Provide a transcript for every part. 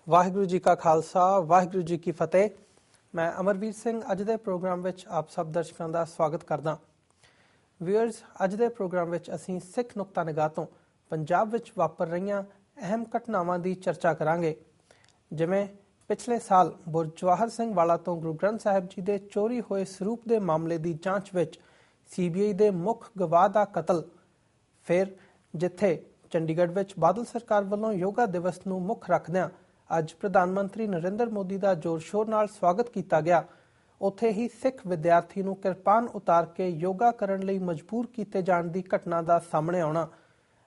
ਵਾਹਿਗੁਰੂ ਜੀ ਕਾ ਖਾਲਸਾ ਵਾਹਿਗੁਰੂ ਜੀ ਕੀ ਫਤਿਹ। ਮੈਂ ਅਮਰਵੀਰ ਸਿੰਘ ਅੱਜ ਦੇ ਪ੍ਰੋਗਰਾਮ ਵਿੱਚ ਆਪ ਸਭ ਦਰਸ਼ਕਾਂ ਦਾ ਸਵਾਗਤ ਕਰਦਾ। ਵਿਊਅਰਸ, ਅੱਜ ਦੇ ਪ੍ਰੋਗਰਾਮ ਵਿੱਚ ਅਸੀਂ ਸਿੱਖ ਨੁਕਤਾ ਨਿਗਾਹ ਤੋਂ ਪੰਜਾਬ ਵਿੱਚ ਵਾਪਰ ਰਹੀਆਂ ਅਹਿਮ ਘਟਨਾਵਾਂ ਦੀ ਚਰਚਾ ਕਰਾਂਗੇ। ਜਿਵੇਂ ਪਿਛਲੇ ਸਾਲ ਬੁਰਜ ਜਵਾਹਰ ਸਿੰਘ ਵਾਲਾ ਤੋਂ ਗੁਰੂ ਗ੍ਰੰਥ ਸਾਹਿਬ ਜੀ ਦੇ ਚੋਰੀ ਹੋਏ ਸਰੂਪ ਦੇ ਮਾਮਲੇ ਦੀ ਜਾਂਚ ਵਿੱਚ CBI ਦੇ ਮੁੱਖ ਗਵਾਹ ਦਾ ਕਤਲ। ਫਿਰ ਜਿੱਥੇ ਚੰਡੀਗੜ੍ਹ ਵਿੱਚ ਬਾਦਲ ਸਰਕਾਰ ਵੱਲੋਂ ਯੋਗਾ ਦਿਵਸ ਨੂੰ ਮੁੱਖ ਰੱਖਦਿਆਂ ਅੱਜ ਪ੍ਰਧਾਨ ਮੰਤਰੀ ਨਰਿੰਦਰ ਮੋਦੀ ਦਾ ਜ਼ੋਰ ਸ਼ੋਰ ਨਾਲ ਸਵਾਗਤ ਕੀਤਾ ਗਿਆ, ਉੱਥੇ ਹੀ ਸਿੱਖ ਵਿਦਿਆਰਥੀ ਨੂੰ ਕਿਰਪਾਨ ਉਤਾਰ ਕੇ ਯੋਗਾ ਕਰਨ ਲਈ ਮਜਬੂਰ ਕੀਤੇ ਜਾਣ ਦੀ ਘਟਨਾ ਦਾ ਸਾਹਮਣੇ ਆਉਣਾ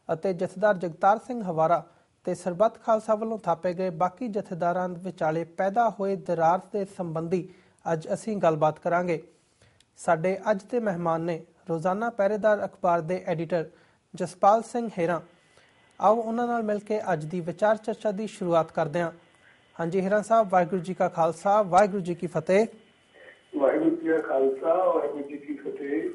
ਅਤੇ ਜਥੇਦਾਰ ਜਗਤਾਰ ਸਿੰਘ ਹਵਾਰਾ ਤੇ ਸਰਬੱਤ ਖਾਲਸਾ ਵੱਲੋਂ ਥਾਪੇ ਗਏ ਬਾਕੀ ਜਥੇਦਾਰਾਂ ਵਿਚਾਲੇ ਪੈਦਾ ਹੋਏ ਦਰਾਰ ਦੇ ਸੰਬੰਧੀ ਅੱਜ ਅਸੀਂ ਗੱਲਬਾਤ ਕਰਾਂਗੇ। ਸਾਡੇ ਅੱਜ ਦੇ ਮਹਿਮਾਨ ਨੇ ਰੋਜ਼ਾਨਾ ਪਹਿਰੇਦਾਰ ਅਖਬਾਰ ਦੇ ਐਡੀਟਰ ਜਸਪਾਲ ਸਿੰਘ ਹੇਰਾ। ਆਓ ਉਹਨਾਂ ਨਾਲ ਮਿਲ ਕੇ ਅੱਜ ਦੀ ਵਿਚਾਰ ਚਰਚਾ ਦੀ ਸ਼ੁਰੂਆਤ ਕਰਦੇ ਹਾਂ। ਹਾਂਜੀ ਹੇਰਾ ਸਾਹਿਬ, ਵਾਹਿਗੁਰੂ ਜੀ ਕਾ ਖਾਲਸਾ ਵਾਹਿਗੁਰੂ ਜੀ ਕੀ ਫਤਿਹ। ਵਾਹਿਗੁਰੂ ਜੀ ਕਾ ਖਾਲਸਾ ਵਾਹਿਗੁਰੂ ਜੀ ਕੀ ਫਤਿਹ।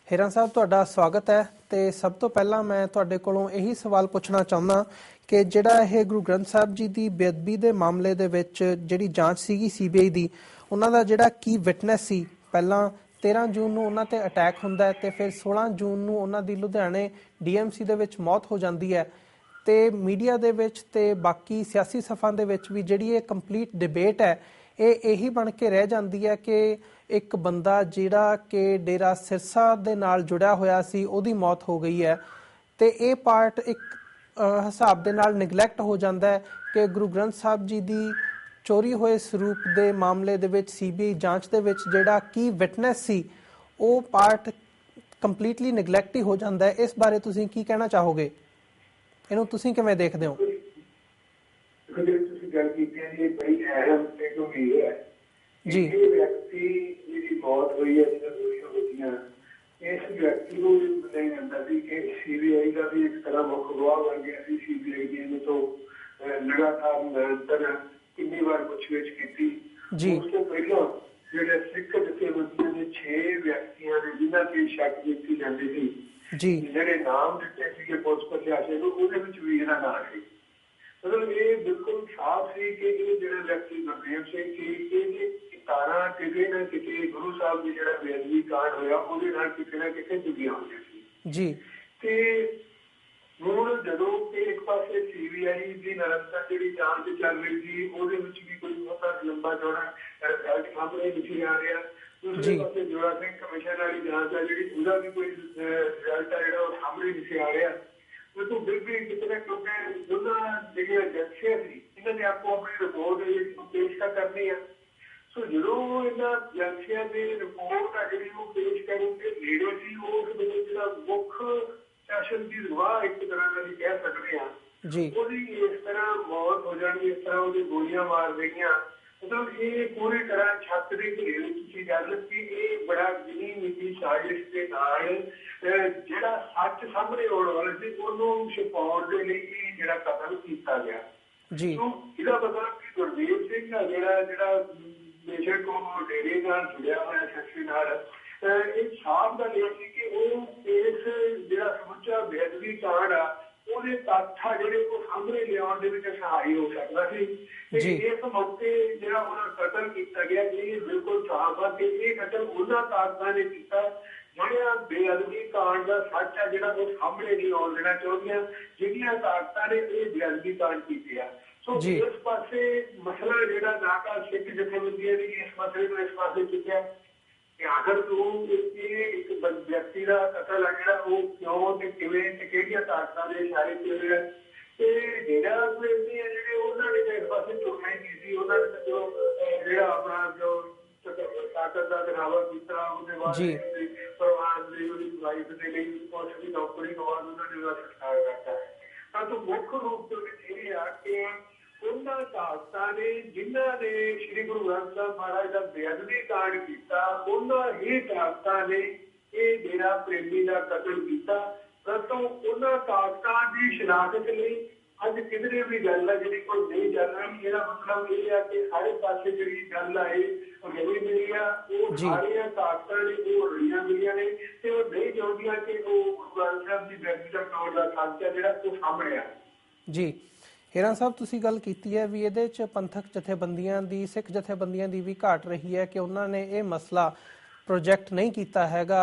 ਹੇਰਾ ਸਾਹਿਬ, ਤੁਹਾਡਾ ਸਵਾਗਤ ਹੈ। ਤੇ ਸਭ ਤੋਂ ਪਹਿਲਾਂ ਮੈਂ ਤੁਹਾਡੇ ਕੋਲੋਂ ਇਹੀ ਸਵਾਲ ਪੁੱਛਣਾ ਚਾਹੁੰਦਾ ਕਿ ਜਿਹੜਾ ਇਹ ਗੁਰੂ ਗ੍ਰੰਥ ਸਾਹਿਬ ਜੀ ਦੀ ਬੇਅਦਬੀ ਦੇ ਮਾਮਲੇ ਦੇ ਵਿੱਚ ਜਿਹੜੀ ਜਾਂਚ ਸੀਗੀ CBI ਦੀ, ਉਹਨਾਂ ਦਾ ਜਿਹੜਾ ਕੀ ਵਿਟਨੈਸ ਸੀ, ਪਹਿਲਾਂ 13 ਜੂਨ ਨੂੰ ਉਹਨਾਂ ਤੇ ਅਟੈਕ ਹੁੰਦਾ ਹੈ ਤੇ ਫਿਰ 16 ਜੂਨ ਨੂੰ ਉਹਨਾਂ ਦੀ ਲੁਧਿਆਣੇ DMC ਦੇ ਵਿੱਚ ਮੌਤ ਹੋ ਜਾਂਦੀ ਹੈ। ਤੇ ਮੀਡੀਆ ਦੇ ਵਿੱਚ ਤੇ ਬਾਕੀ ਸਿਆਸੀ ਸਫਾਂ ਦੇ ਵਿੱਚ ਵੀ ਜਿਹੜੀ ਇਹ ਕੰਪਲੀਟ ਡਿਬੇਟ ਹੈ, ਇਹ ਇਹੀ ਬਣ ਕੇ ਰਹਿ ਜਾਂਦੀ ਹੈ ਕਿ ਇੱਕ ਬੰਦਾ ਜਿਹੜਾ ਕਿ ਡੇਰਾ ਸਿਰਸਾ ਦੇ ਨਾਲ ਜੁੜਿਆ ਹੋਇਆ ਸੀ, ਉਹਦੀ ਮੌਤ ਹੋ ਗਈ ਹੈ। ਤੇ ਇਹ ਪਾਰਟ ਇੱਕ ਹਿਸਾਬ ਦੇ ਨਾਲ ਨਿਗਲੈਕਟ ਹੋ ਜਾਂਦਾ ਹੈ ਕਿ ਗੁਰੂ ਗ੍ਰੰਥ ਸਾਹਿਬ ਜੀ ਦੀ ਚੋਰੀ ਹੋਏ ਸਰੂਪ ਦੇ ਮਾਮਲੇ ਦੇ ਵਿੱਚ CBI ਜਾਂਚ ਦੇ ਵਿੱਚ ਜਿਹੜਾ ਕੀ ਵਿਟਨੈਸ ਸੀ, ਉਹ ਪਾਰਟ ਕੰਪਲੀਟਲੀ ਨਿਗਲੈਕਟ ਹੀ ਹੋ ਜਾਂਦਾ ਹੈ। ਇਸ ਬਾਰੇ ਤੁਸੀਂ ਕੀ ਕਹਿਣਾ ਚਾਹੋਗੇ? ਇਹਨੂੰ ਤੁਸੀਂ ਕਿਵੇਂ ਦੇਖਦੇ ਹੋ? ਤੁਸੀਂ ਗੱਲ ਕੀਤੀ ਹੈ, ਇਹ ਬੜੀ ਅਹਿਮ ਤੇ ਗੰਭੀਰ ਹੈ ਜੀ। ਇਹ ਵਿਅਕਤੀ ਜਿਹਦੀ ਮੌਤ ਹੋਈ ਹੈ, ਜਿਹਨਾਂ ਦੋਸ਼ੀਆਂ ਹੋਈਆਂ, ਇਸ ਵਿਅਕਤੀ ਨੂੰ ਨਹੀਂ ਜਾਂਦਾ ਸੀ ਕਿ CBI ਦਾ ਵੀ ਇੱਕ ਤਰ੍ਹਾਂ ਮੁੱਖ ਗਵਾਹ ਬਣ ਗਿਆ ਸੀ। CBI ਨੇ ਇਹਨੂੰ ਤੋਂ ਲਗਾਤਾਰ ਨਿਰੰਤਰ ਕਿੰਨੀ ਵਾਰ ਪੁੱਛਗਿੱਛ ਕੀਤੀ। ਉਸ ਤੋਂ ਪਹਿਲਾਂ ਜਿਹੜੇ ਸਿੱਖ ਜਥੇਬੰਦੀਆਂ ਦੇ 6 ਵਿਅਕਤੀਆਂ ਨੇ ਜਿਨ੍ਹਾਂ ਤੇ ਸ਼ੱਕ ਕੀਤੀ ਜਾਂਦੀ ਸੀ, ਜਿਹੜੇ ਨਾਮ ਦਿੱਤੇ ਸੀਗੇ ਪੁਲਿਸ ਪ੍ਰਸ਼ਾਸਨ ਨੂੰ, ਉਹਦੇ ਵਿੱਚ ਵੀ ਇਹਨਾਂ ਨਾਮ ਸੀ। ਮਤਲਬ ਇਹ ਬਿਲਕੁਲ ਸਾਫ਼ ਸੀ ਕਿ ਇਹ ਜਿਹੜਾ ਵਿਅਕਤੀ ਗੁਰਦੇਵ ਸਿੰਘ ਸੀ, ਇਹ ਤਾਰਾਂ ਕਿਤੇ ਨਾ ਕਿਤੇ ਗੁਰੂ ਸਾਹਿਬ ਦੀ ਜਿਹੜਾ ਬੇਅਦਬੀ ਕਾਂਡ ਹੋਇਆ ਉਹਦੇ ਨਾਲ ਕਿਤੇ ਨਾ ਕਿਤੇ ਜੁੜੀਆਂ ਹੋਈਆਂ ਸੀ ਜੀ। ਤੇ ਹੁਣ ਜਦੋਂ ਕਿ ਇੱਕ ਪਾਸੇ CBI ਦੀ ਨਿਰੰਤਰ ਜਿਹੜੀ ਜਾਂਚ ਚੱਲ ਰਹੀ ਸੀ, ਉਹਦੇ ਵਿੱਚ ਵੀ ਕੋਈ ਬਹੁਤਾ ਲੰਬਾ ਚੌੜਾ ਰਿਜ਼ਲਟ ਸਾਹਮਣੇ ਨਹੀਂ ਆ ਰਿਹਾ। ਦੂਸਰੇ ਪਾਸੇ ਜੋੜਾ ਸਿੰਘ ਕਮਿਸ਼ਨ ਵਾਲੀ ਜਾਂਚ ਆ ਜਿਹੜੀ, ਉਹਦਾ ਵੀ ਕੋਈ ਰਿਜ਼ਲਟ ਆ ਜਿਹੜਾ ਉਹ ਸਾਹਮਣੇ ਨਹੀਂ ਆ ਰਿਹਾ। ਤੂੰ ਫਿਰ ਵੀ ਕਿਤੇ ਕਿਉਂਕਿ ਦੋਨਾਂ ਜਿਹੜੀਆਂ ਏਜੰਸੀਆਂ ਸੀ, ਇਹਨਾਂ ਨੇ ਆਪੋ ਆਪਣੀ ਰਿਪੋਰਟ ਪੇਸ਼ ਕਰਨੀ ਆ। ਸੋ ਜਦੋਂ ਇਹਨਾਂ ਏਜੰਸੀਆਂ ਦੀ ਰਿਪੋਰਟ ਆ ਜਿਹੜੀ ਉਹ ਪੇਸ਼ ਕਰਨਗੇ, ਨੇੜੇ ਸੀ ਉਸ ਵੇਲੇ ਜਿਹੜਾ ਮੁੱਖ ਸੈਸ਼ਨ ਦੀ ਗਵਾਹ ਇੱਕ ਤਰ੍ਹਾਂ ਦਾ ਕਹਿ ਸਕਦੇ ਹਾਂ, ਉਹਦੀ ਇਸ ਤਰ੍ਹਾਂ ਮੌਤ ਹੋ ਜਾਣੀ, ਇਸ ਤਰ੍ਹਾਂ ਉਹਦੀ ਗੋਲੀਆਂ ਮਾਰ ਦੇਣੀਆਂ। ਮਤਲਬ ਇਹ ਪੂਰੀ ਤਰ੍ਹਾਂ ਛੱਤ ਦੇ ਘੇਰੇ ਵਿੱਚ ਸੀ ਗੱਲ ਕਿ ਇਹ ਬੜਾ ਗਿਣੀ ਮਿੱਟੀ ਸਾਜ਼ਿਸ਼ ਦੇ ਨਾਲ ਜਿਹੜਾ ਸੱਚ ਸਾਹਮਣੇ ਆਉਣ ਵਾਲਾ ਸੀ ਉਹਨੂੰ ਛੁਪਾਉਣ ਦੇ ਲਈ ਇਹ ਜਿਹੜਾ ਕਤਲ ਕੀਤਾ ਗਿਆ। ਇਹਦਾ ਮਤਲਬ ਕਿ ਗੁਰਦੇਵ ਸਿੰਘ ਆ ਜਿਹੜਾ ਬੇਸ਼ੱਕ ਉਹ ਡੇਰੇ ਨਾਲ ਜੁੜਿਆ ਹੋਇਆ ਸ਼ਖਸ ਨਾਲ, ਇਹ ਸਾਫ਼ ਗੱਲ ਇਹ ਸੀ ਕਿ ਉਹ ਇਸ ਜਿਹੜਾ ਸਮੁੱਚਾ ਬੇਅਦਬੀ ਕਾਂਡ ਆ ਉਹਦੇ ਤੱਥ ਆ ਜਿਹੜੇ ਉਹ ਸਾਹਮਣੇ ਲਿਆਉਣ ਦੇ ਵਿੱਚ ਸਹਾਈ ਹੋ ਸਕਦਾ ਸੀ। ਇਸ ਮੌਕੇ ਜਿਹੜਾ ਉਹਨਾਂ ਕਤਲ ਕੀਤਾ ਗਿਆ, ਇਹ ਬਿਲਕੁਲ ਸਾਫ਼ ਆ ਕਿ ਇਹ ਕਤਲ ਉਹਨਾਂ ਤਾਕਤਾਂ ਨੇ ਕੀਤਾ ਜਿਹੜੀਆਂ ਬੇਅਦਬੀ ਕਾਂਡ ਦਾ ਸੱਚ ਆ ਜਿਹੜਾ ਉਹ ਸਾਹਮਣੇ ਨਹੀਂ ਆਉਣ ਦੇਣਾ ਚਾਹੁੰਦੀਆਂ, ਜਿਹੜੀਆਂ ਤਾਕਤਾਂ ਨੇ ਇਹ ਬੇਅਦਬੀ ਕਾਂਡ ਕੀਤੇ ਆ। ਸੋ ਇਸ ਪਾਸੇ ਮਸਲਾ ਜਿਹੜਾ ਨਾ ਤਾਂ ਸਿੱਖ ਜਥੇਬੰਦੀਆਂ ਨੇ ਇਸ ਮਸਲੇ ਨੂੰ ਇਸ ਪਾਸੇ ਚੁੱਕਿਆ ਕਿ ਆਖਰ ਉਹ ਇੱਕ ਵਿਅਕਤੀ ਦਾ ਕਤਲ ਆ ਜਿਹੜਾ ਉਹ ਕਿਉਂ ਤੇ ਕਿਵੇਂ ਤੇ ਕਿਹੜੀਆਂ ਤਾਕਤਾਂ ਦੇ ਇਸ਼ਾਰੇ ਤੇ ਹੋਇਆ। ਤੇ ਜਿਹੜਾ ਜਿਹੜੇ ਉਹਨਾਂ ਨੇ ਇਸ ਪਾਸੇ ਤੁਰਨਾ ਹੀ ਨਹੀਂ ਸੀ, ਉਹਨਾਂ ਨੇ ਜਿਹੜਾ ਆਪਣਾ ਜੋ ਤਾਕਤ ਦਾ ਦਿਖਾਵਾ ਕੀਤਾ, ਉਹਦੇ ਬਾਅਦ ਪਰਿਵਾਰ ਲਈ, ਉਹਦੀ ਵਾਈਫ ਦੇ ਲਈ ਕੁਛ ਵੀ ਨੌਕਰੀ ਤੋਂ ਬਾਅਦ ਉਹਨਾਂ ਨੇ ਉਹਦਾ ਸਤਿਕਾਰ ਕਰਤਾ ਹੈ। ਤਾਂ ਮੁੱਖ ਰੂਪ ਦੇ ਵਿੱਚ ਇਹ ਆ ਕਿ ਉਹਨਾਂ ਤਾਕਤਾਂ ਨੇ ਜਿਨ੍ਹਾਂ ਨੇ ਸ੍ਰੀ ਗੁਰੂ ਗ੍ਰੰਥ ਸਾਹਿਬ ਮਹਾਰਾਜ ਦਾ ਬੇਅਦਬੀ ਕਾਂਡ ਕੀਤਾ, ਉਹਨਾਂ ਹੀ ਤਾਕਤਾਂ ਨੇ ਇਹ ਡੇਰਾ ਪ੍ਰੇਮੀ ਦਾ ਕਤਲ ਕੀਤਾ। ਪਰੰਤੂ ਉਹਨਾਂ ਤਾਕਤਾਂ ਦੀ ਸ਼ਨਾਖਤ ਲਈ ਅੱਜ ਕਿਧਰੇ ਵੀ ਗੱਲ ਆ ਜਿਹੜੀ ਕੋਈ ਨਹੀਂ ਚੱਲ ਰਹੀ। ਇਹਦਾ ਮਤਲਬ ਇਹ ਆ ਕਿ ਸਾਰੇ ਪਾਸੇ ਜਿਹੜੀ ਗੱਲ ਆ ਇਹ ਰਲੀ ਮਿਲੀ ਆ, ਉਹ ਸਾਰੀਆਂ ਤਾਕਤਾਂ ਨੇ ਉਹ ਰਲੀਆਂ ਮਿਲੀਆਂ ਨੇ ਤੇ ਉਹ ਨਹੀਂ ਚਾਹੁੰਦੀਆਂ ਕਿ ਉਹ ਗੁਰੂ ਗ੍ਰੰਥ ਸਾਹਿਬ ਦੀ ਬੇਅਦਬੀ ਦਾ ਕਾਂਡ ਦਾ ਸੱਚ ਆ ਜਿਹੜਾ ਉਹ ਸਾਹਮਣੇ ਆ। ਜੀ, ਹੀਰਾ ਸਾਹਿਬ, ਤੁਸੀਂ ਗੱਲ ਕੀਤੀ ਹੈ ਵੀ ਇਹਦੇ 'ਚ ਪੰਥਕ ਜਥੇਬੰਦੀਆਂ ਦੀ, ਸਿੱਖ ਜਥੇਬੰਦੀਆਂ ਦੀ ਵੀ ਘਾਟ ਰਹੀ ਹੈ ਕਿ ਉਹਨਾਂ ਨੇ ਇਹ ਮਸਲਾ ਪ੍ਰੋਜੈਕਟ ਨਹੀਂ ਕੀਤਾ ਹੈਗਾ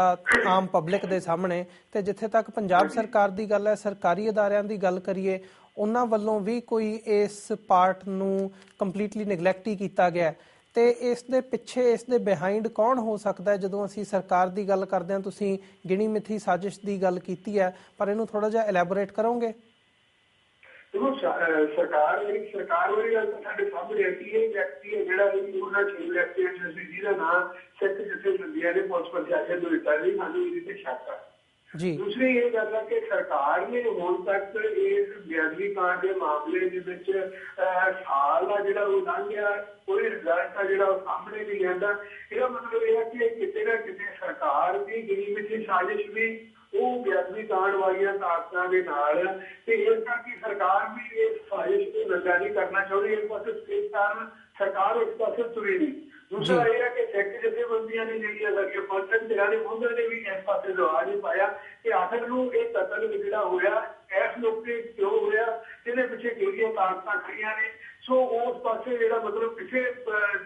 ਆਮ ਪਬਲਿਕ ਦੇ ਸਾਹਮਣੇ। ਤੇ ਜਿੱਥੇ ਤੱਕ ਪੰਜਾਬ ਸਰਕਾਰ ਦੀ ਗੱਲ ਹੈ, ਸਰਕਾਰੀ ਅਦਾਰਿਆਂ ਦੀ ਗੱਲ ਕਰੀਏ, ਉਹਨਾਂ ਵੱਲੋਂ ਵੀ ਕੋਈ ਇਸ ਪਾਰਟ ਨੂੰ ਕੰਪਲੀਟਲੀ ਨੈਗਲੈਕਟ ਹੀ ਕੀਤਾ ਗਿਆ। ਤੇ ਇਸ ਦੇ ਪਿੱਛੇ, ਇਸ ਦੇ ਬਿਹਾਈਂਡ ਕੌਣ ਹੋ ਸਕਦਾ ਹੈ? ਜਦੋਂ ਅਸੀਂ ਸਰਕਾਰ ਦੀ ਗੱਲ ਕਰਦੇ ਹਾਂ, ਤੁਸੀਂ ਗਿਣੀ ਮਿਥੀ ਸਾਜ਼ਿਸ਼ ਦੀ ਗੱਲ ਕੀਤੀ ਹੈ, ਪਰ ਇਹਨੂੰ ਥੋੜਾ ਜਿਹਾ ਐਲੈਬੋਰੇਟ ਕਰੋਗੇ? ਦੇਖੋ, ਸਰਕਾਰ ਵਾਲੀ ਗੱਲ ਤਾਂ ਸਾਡੇ ਸਾਹਮਣੇ ਹੈ ਕਿ ਇਹ ਵਿਅਕਤੀ ਹੈ ਜਿਹੜਾ ਉਹਨਾਂ 6 ਵਿਅਕਤੀਆਂ ਜਿਹਦਾ ਨਾਮ ਸਿੱਖ ਜਥੇਬੰਦੀਆਂ ਨੇ ਪੁਲਿਸ ਪ੍ਰਸ਼ਾਸਨ ਨੂੰ ਦਿੱਤਾ ਸੀ, ਸਾਨੂੰ ਇਹਦੇ ਤੇ ਸ਼ੱਕ ਹੈ। ਦੂਸਰੀ ਇਹ ਗੱਲ ਹੈ ਕਿ ਸਰਕਾਰ ਨੇ ਹੁਣ ਤੱਕ ਇਸ ਬੇਅਦਬੀ ਕਾਂਡ ਦੇ ਮਾਮਲੇ ਦੇ ਵਿੱਚ ਸਾਲ ਦਾ ਜਿਹੜਾ ਉਹ ਲੰਘ ਗਿਆ, ਕੋਈ ਰਿਜ਼ਲਟ ਆ ਜਿਹੜਾ ਉਹ ਸਾਹਮਣੇ ਨਹੀਂ ਆਉਂਦਾ। ਇਹਦਾ ਮਤਲਬ ਇਹ ਹੈ ਕਿ ਕਿਤੇ ਨਾ ਕਿਤੇ ਸਰਕਾਰ ਦੀ ਗਿਣੀ ਮਿਥੀ ਸਾਜ਼ਿਸ਼ ਵੀ ਉਹ ਬੇਅਦਬੀ ਕਾਂਡ ਵਾਲੀਆਂ ਤਾਕਤਾਂ ਦੇ ਨਾਲ, ਤੇ ਇਸ ਕਰਕੇ ਸਰਕਾਰ ਵੀ ਇਸ ਸਾਜ਼ਿਸ਼ ਨੂੰ ਨੰਗਾ ਨਹੀਂ ਕਰਨਾ ਚਾਹੁੰਦੀ। ਇਸ ਪਾਸੇ ਇਸ ਕਾਰਨ ਸਰਕਾਰ ਉਸ ਪਾਸੇ ਤੁਰੀ ਨਹੀਂ। ਦੂਸਰਾ ਇਹ ਹੈ ਕਿ ਸਿੱਖ ਜਥੇਬੰਦੀਆਂ ਨੇ ਜਿਹੜੀਆਂ ਲੱਗੀਆਂ ਪੰਥਕ ਧਿਰਾਂ ਨੇ, ਉਹਨਾਂ ਨੇ ਵੀ ਇਸ ਪਾਸੇ ਦਵਾ ਨਹੀਂ ਪਾਇਆ ਕਿ ਆਖਰ ਨੂੰ ਇਹ ਕਤਲ ਜਿਹੜਾ ਹੋਇਆ ਇਸ ਮੌਕੇ ਕਿਉਂ ਹੋਇਆ, ਇਹਦੇ ਪਿੱਛੇ ਕਿਹੜੀਆਂ ਤਾਕਤਾਂ ਖੜੀਆਂ ਨੇ। ਸੋ ਉਸ ਪਾਸੇ ਜਿਹੜਾ ਮਤਲਬ ਕਿਸੇ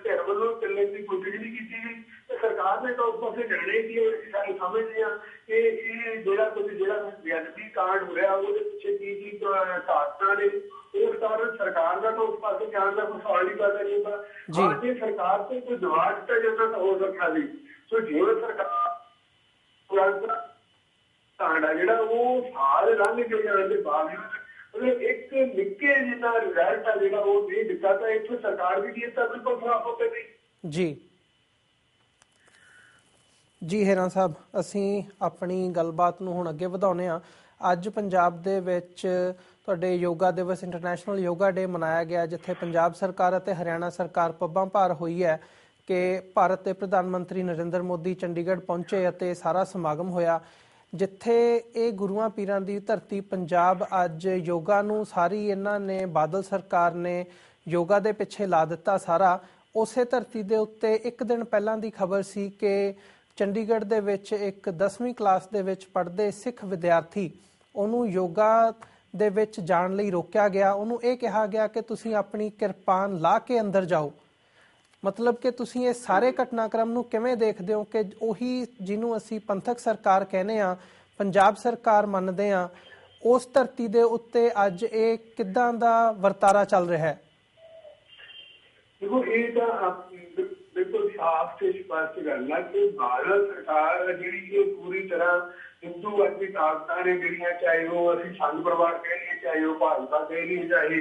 ਧਿਰ ਵੱਲੋਂ ਚੱਲਣ ਦੀ ਕੋਸ਼ਿਸ਼ ਨਹੀਂ ਕੀਤੀ ਗਈ ਤੇ ਸਰਕਾਰ ਨੇ ਤਾਂ ਉਸ ਪਾਸੇ ਜਾਣਾ ਹੀ ਸੀ। ਅਸੀਂ ਸਮਝਦੇ ਹਾਂ ਕਿ ਇਹ ਜਿਹੜਾ ਬੇਅਦਬੀ ਕਾਂਡ ਹੋਇਆ ਉਹਦੇ ਪਿੱਛੇ ਕੀ ਤਾਕਤਾਂ ਨੇ, ਉਸ ਕਾਰਨ ਸਰਕਾਰ ਦਾ ਤਾਂ ਉਸ ਪਾਸੇ ਜਾਣ ਦਾ ਕੋਈ ਸਵਾਲ ਹੀ ਪੈਦਾ ਨਹੀਂ ਹੁੰਦਾ। ਹਾਂ, ਜੇ ਸਰਕਾਰ ਤੇ ਕੋਈ ਦਬਾਅ ਦਿੱਤਾ ਜਾਂਦਾ ਤਾਂ ਹੋ ਸਕਦਾ ਸੀ। ਸੋ ਜਿਵੇਂ ਸਰਕਾਰ ਕਾਂਡ ਆ ਜਿਹੜਾ ਉਹ ਸਾਲ ਲੰਘ ਕੇ ਜਾਣ ਦੇ ਬਾਵਜੂਦ ਇੱਕ ਨਿੱਕੇ ਜਿਹਾ ਰਿਜ਼ਲਟ ਆ ਜਿਹੜਾ ਉਹ ਨਹੀਂ ਦਿੱਤਾ, ਤਾਂ ਇੱਥੇ ਸਰਕਾਰ ਦੀ ਨੀਅਤ ਤਾਂ ਬਿਲਕੁਲ ਖਰਾਬ ਹੋ ਗਈ। ਜੀ ਹੀਰਾ ਸਾਹਿਬ, ਅਸੀਂ ਆਪਣੀ ਗੱਲਬਾਤ ਨੂੰ ਹੁਣ ਅੱਗੇ ਵਧਾਉਂਦੇ ਹਾਂ। ਅੱਜ ਪੰਜਾਬ ਦੇ ਵਿੱਚ ਤੁਹਾਡੇ ਯੋਗਾ ਦਿਵਸ, ਇੰਟਰਨੈਸ਼ਨਲ ਯੋਗਾ ਡੇ ਮਨਾਇਆ ਗਿਆ, ਜਿੱਥੇ ਪੰਜਾਬ ਸਰਕਾਰ ਅਤੇ ਹਰਿਆਣਾ ਸਰਕਾਰ ਪੱਬਾਂ ਭਾਰ ਹੋਈ ਹੈ ਕਿ ਭਾਰਤ ਦੇ ਪ੍ਰਧਾਨ ਮੰਤਰੀ ਨਰਿੰਦਰ ਮੋਦੀ ਚੰਡੀਗੜ੍ਹ ਪਹੁੰਚੇ ਅਤੇ ਸਾਰਾ ਸਮਾਗਮ ਹੋਇਆ, ਜਿੱਥੇ ਇਹ ਗੁਰੂਆਂ ਪੀਰਾਂ ਦੀ ਧਰਤੀ ਪੰਜਾਬ ਅੱਜ ਯੋਗਾ ਨੂੰ, ਸਾਰੀ ਇਹਨਾਂ ਨੇ, ਬਾਦਲ ਸਰਕਾਰ ਨੇ ਯੋਗਾ ਦੇ ਪਿੱਛੇ ਲਾ ਦਿੱਤਾ ਸਾਰਾ। ਉਸੇ ਧਰਤੀ ਦੇ ਉੱਤੇ ਇੱਕ ਦਿਨ ਪਹਿਲਾਂ ਦੀ ਖਬਰ ਸੀ ਕਿ ਚੰਡੀਗੜ੍ਹ ਦੇ ਵਿੱਚ ਇੱਕ 10ਵੀਂ ਕਲਾਸ ਦੇ ਵਿੱਚ ਪੜ੍ਹਦੇ ਸਿੱਖ ਵਿਦਿਆਰਥੀ, ਉਹਨੂੰ ਯੋਗਾ ਦੇ ਵਿੱਚ ਜਾਣ ਲਈ ਰੋਕਿਆ ਗਿਆ। ਉਹਨੂੰ ਇਹ ਕਿਹਾ ਗਿਆ ਕਿ ਤੁਸੀਂ ਆਪਣੀ ਕਿਰਪਾਨ ਲਾ ਕੇ ਅੰਦਰ ਜਾਓ। ਮਤਲਬ ਕਿ ਤੁਸੀਂ ਇਹ ਸਾਰੇ ਘਟਨਾਕ੍ਰਮ ਨੂੰ ਕਿਵੇਂ ਦੇਖਦੇ ਹੋ ਕਿ ਉਹੀ ਜਿਹਨੂੰ ਅਸੀਂ ਪੰਥਕ ਸਰਕਾਰ ਕਹਿੰਦੇ ਹਾਂ, ਪੰਜਾਬ ਸਰਕਾਰ ਮੰਨਦੇ ਹਾਂ, ਉਸ ਧਰਤੀ ਦੇ ਉੱਤੇ ਅੱਜ ਇਹ ਕਿੱਦਾਂ ਦਾ ਵਰਤਾਰਾ ਚੱਲ ਰਿਹਾ ਹੈ? ਦੇਖੋ, ਇਹ ਤਾਂ ਬਿਲਕੁਲ ਸਾਫ਼ ਤੇ ਸਪਸ਼ਟ ਗੱਲ ਹੈ ਕਿ ਭਾਰਤ ਸਰਕਾਰ ਜਿਹੜੀ ਇਹ ਪੂਰੀ ਤਰ੍ਹਾਂ ਹਿੰਦੂਵਾਦੀ ਤਾਕਤਾਂ ਨੇ ਜਿਹੜੀਆਂ, ਚਾਹੇ ਉਹ ਅਸੀਂ ਸੰਘ ਪਰਿਵਾਰ ਕਹਿ ਲਈਏ, ਚਾਹੇ ਉਹ ਭਾਜਪਾ ਕਹਿ ਲਈਏ, ਚਾਹੇ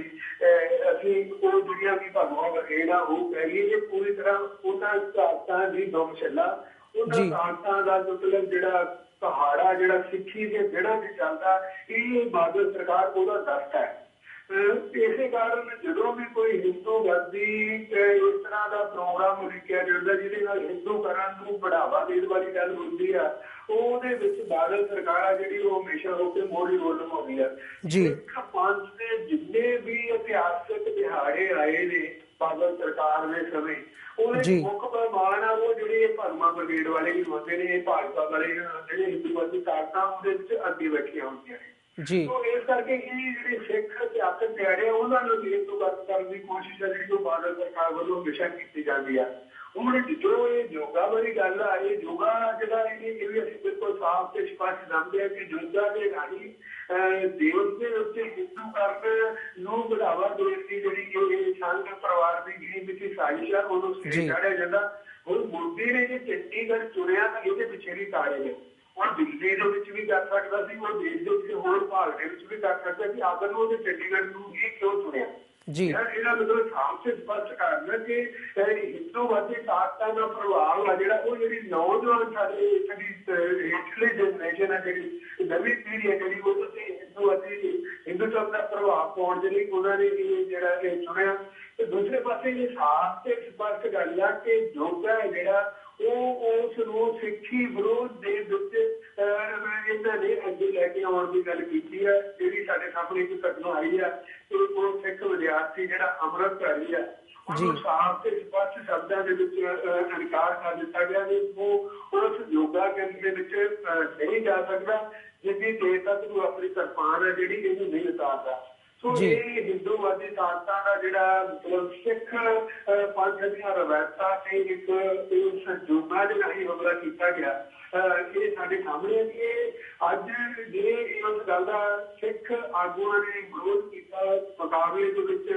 ਅਸੀਂ ਉਹ ਜਿਹੜੀਆਂ ਵੀ ਭਗਵਾਨ ਬਖੇੜਾ ਉਹ ਕਹਿ ਲਈਏ, ਇਹ ਪੂਰੀ ਤਰ੍ਹਾਂ ਉਹਨਾਂ ਤਾਕਤਾਂ ਦੀ ਦੁਮਛੱਲਾ, ਉਹਨਾਂ ਤਾਕਤਾਂ ਦਾ ਮਤਲਬ ਜਿਹੜਾ ਪਹਾੜਾ ਜਿਹੜਾ ਸਿੱਖੀ ਦੇ ਜੜ੍ਹਾਂ 'ਚ ਚੱਲਦਾ, ਇਹ ਬਾਦਲ ਸਰਕਾਰ ਉਹਦਾ ਦਸਤ ਹੈ। ਇਸੇ ਕਾਰਨ ਜਦੋਂ ਵੀ ਕੋਈ ਹਿੰਦੂਵਾਦੀ ਇਸ ਤਰ੍ਹਾਂ ਦਾ ਪ੍ਰੋਗਰਾਮ ਉਲੀਕਿਆ ਜਾਂਦਾ ਜਿਹਦੇ ਨਾਲ ਹਿੰਦੂਕਰਨ ਨੂੰ ਬੜਾਵਾ ਦੇਣ ਵਾਲੀ ਗੱਲ ਹੁੰਦੀ ਆ, ਉਹਦੇ ਵਿੱਚ ਬਾਦਲ ਸਰਕਾਰ ਆ ਜਿਹੜੀ ਉਹ ਹਮੇਸ਼ਾ ਹੋ ਕੇ ਮੋਹਰੀ ਰੋਲ ਨਿਭਾਉਂਦੀ ਆ। ਸਿੱਖ ਪੰਥ ਦੇ ਜਿੰਨੇ ਵੀ ਇਤਿਹਾਸਕ ਦਿਹਾੜੇ ਆਏ ਨੇ ਬਾਦਲ ਸਰਕਾਰ ਦੇ ਸਮੇਂ, ਉਹਦੇ ਮੁੱਖ ਮਹਿਮਾਨ ਆ ਉਹ ਜਿਹੜੇ ਭਰਮਾ ਬ੍ਰਿਗੇਡ ਵਾਲੇ ਵੀ ਹੁੰਦੇ ਨੇ, ਇਹ ਭਾਜਪਾ ਵਾਲੇ ਜਿਹੜੇ ਹਿੰਦੂਵਾਦੀ ਤਾਕਤਾਂ ਉਹਦੇ ਵਿੱਚ ਅੱਗੇ ਬੈਠੀਆਂ ਹੁੰਦੀਆਂ ਨੇ। ਸੋ ਇਸ ਕਰਕੇ ਇਹ ਜਿਹੜੇ ਸਿੱਖ ਇਤਿਹਾਸਕ ਦਿਹਾੜੇ ਆ ਉਹਨਾਂ ਨੂੰ ਹਿੰਦੂਗਤ ਕਰਨ ਦੀ ਕੋਸ਼ਿਸ਼ ਹੈ ਜਿਹੜੀ ਉਹ ਬਾਦਲ ਸਰਕਾਰ ਵੱਲੋਂ ਹਮੇਸ਼ਾ ਕੀਤੀ ਜਾਂਦੀ ਆ। ਹੁਣ ਜਦੋਂ ਇਹ ਯੋਗਾ ਵਾਲੀ ਗੱਲ ਆ, ਇਹ ਯੋਗਾ ਜਿਹੜਾ ਇਹ ਵੀ ਅਸੀਂ ਬਿਲਕੁਲ ਸਾਫ਼ ਤੇ ਸਪਸ਼ਟ ਸਮਝਦੇ ਹਾਂ ਕਿ ਯੋਗਾ ਦੇ ਰਾਹੀਂ ਦੇਸ਼ ਦੇ ਉੱਤੇ ਹਿੰਦੂਕਰਨ ਨੂੰ ਬੜਾਵਾ ਦੇਣ ਦੀ ਜਿਹੜੀ ਇਹ ਸੰਘ ਪਰਿਵਾਰ ਦੀ ਗਿਣੀ ਮਿਥੀ ਸਾਜ਼ਿਸ਼ ਆ ਉਹਨੂੰ ਸਿਰੇ ਚਾੜਿਆ ਜਾਂਦਾ। ਹੁਣ ਮੋਦੀ ਨੇ ਜੇ ਚੰਡੀਗੜ੍ਹ ਚੁਣਿਆ ਤਾਂ ਇਹਦੇ ਪਿੱਛੇ ਵੀ ਕਾਰਨ ਹੈ। ਹੁਣ ਦਿੱਲੀ ਦੇ ਵਿੱਚ ਵੀ ਕਰ ਸਕਦਾ ਸੀ, ਉਹ ਦੇਸ਼ ਦੇ ਵਿੱਚ ਹੋਰ ਭਾਗ ਦੇ ਵਿੱਚ ਵੀ ਕਰ ਸਕਦਾ ਸੀ, ਆਖਰ ਨੂੰ ਉਹਨੇ ਚੰਡੀਗੜ੍ਹ ਨੂੰ ਹੀ ਕਿਉਂ ਚੁਣਿਆ? ਇਹਦਾ ਮਤਲਬ ਸਾਫ਼ ਤੇ ਸਪਸ਼ਟ ਕਰਨਾ ਕਿ ਹਿੰਦੂਵਾਦੀ ਤਾਕਤਾਂ ਦਾ ਪ੍ਰਭਾਵ ਆ ਜਿਹੜਾ ਉਹ ਜਿਹੜੀ ਨੌਜਵਾਨ ਸਾਡੀ ਹੇਠਲੀ ਜਨਰੇਸ਼ਨ ਹੈ, ਜਿਹੜੀ ਨਵੀਂ ਪੀੜ੍ਹੀ ਹੈ ਜਿਹੜੀ ਉਹਦੇ ਤੇ ਹਿੰਦੂਤਵ ਦਾ ਪ੍ਰਭਾਵ ਪਾਉਣ ਦੇ ਲਈ ਉਹਨਾਂ ਨੇ ਜਿਹੜਾ ਇਹ ਚੁਣਿਆ। ਤੇ ਦੂਸਰੇ ਪਾਸੇ ਇਹ ਸਾਫ਼ ਤੇ ਸਪਸ਼ਟ ਗੱਲ ਆ ਕਿ ਯੋਗਾ ਜਿਹੜਾ ਉਹ ਉਸ ਨੂੰ ਸਿੱਖੀ ਵਿਰੋਧ ਦੇ ਵਿੱਚ ਇਹਨਾਂ ਨੇ ਅੱਗੇ ਲੈ ਕੇ ਆਉਣ ਦੀ ਗੱਲ ਕੀਤੀ ਹੈ। ਜਿਹੜੀ ਸਾਡੇ ਸਾਹਮਣੇ ਇੱਕ ਘਟਨਾ ਆਈ ਆ ਕਿ ਉਹ ਸਿੱਖ ਵਿਦਿਆਰਥੀ ਜਿਹੜਾ ਅੰਮ੍ਰਿਤਧਾਰੀ ਆ ਉਹਨੂੰ ਸਾਫ਼ ਤੇ ਸਪਸ਼ਟ ਸ਼ਬਦਾਂ ਦੇ ਵਿੱਚ ਇਨਕਾਰ ਕਰ ਦਿੱਤਾ ਗਿਆ ਕਿ ਉਹ ਉਸ ਯੋਗਾ ਕੇਂਦਰ ਦੇ ਵਿੱਚ ਨਹੀਂ ਜਾ ਸਕਦਾ ਜਿੰਨੀ ਦੇਰ ਤੱਕ ਉਹ ਆਪਣੀ ਕਿਰਪਾਨ ਹੈ ਜਿਹੜੀ ਇਹਨੂੰ ਨਹੀਂ ਉਤਾਰਦਾ। ਸੋ ਇਹ ਹਿੰਦੂਵਾਦੀ ਤਾਕਤਾਂ ਦਾ ਜਿਹੜਾ ਮਤਲਬ ਸਿੱਖ ਪੰਥ ਦੀਆਂ ਰਵਾਇਤਾਂ ਤੇ ਇੱਕ ਸੰਜੋਗਾਂ ਦੇ ਰਾਹੀਂ ਹਮਲਾ ਕੀਤਾ ਗਿਆ, ਇਹ ਸਾਡੇ ਸਾਹਮਣੇ ਕਿ ਅੱਜ ਜੇ ਇਸ ਗੱਲ ਦਾ ਸਿੱਖ ਆਗੂਆਂ ਨੇ ਵਿਰੋਧ ਕੀਤਾ, ਮੁਕਾਬਲੇ ਦੇ ਵਿੱਚ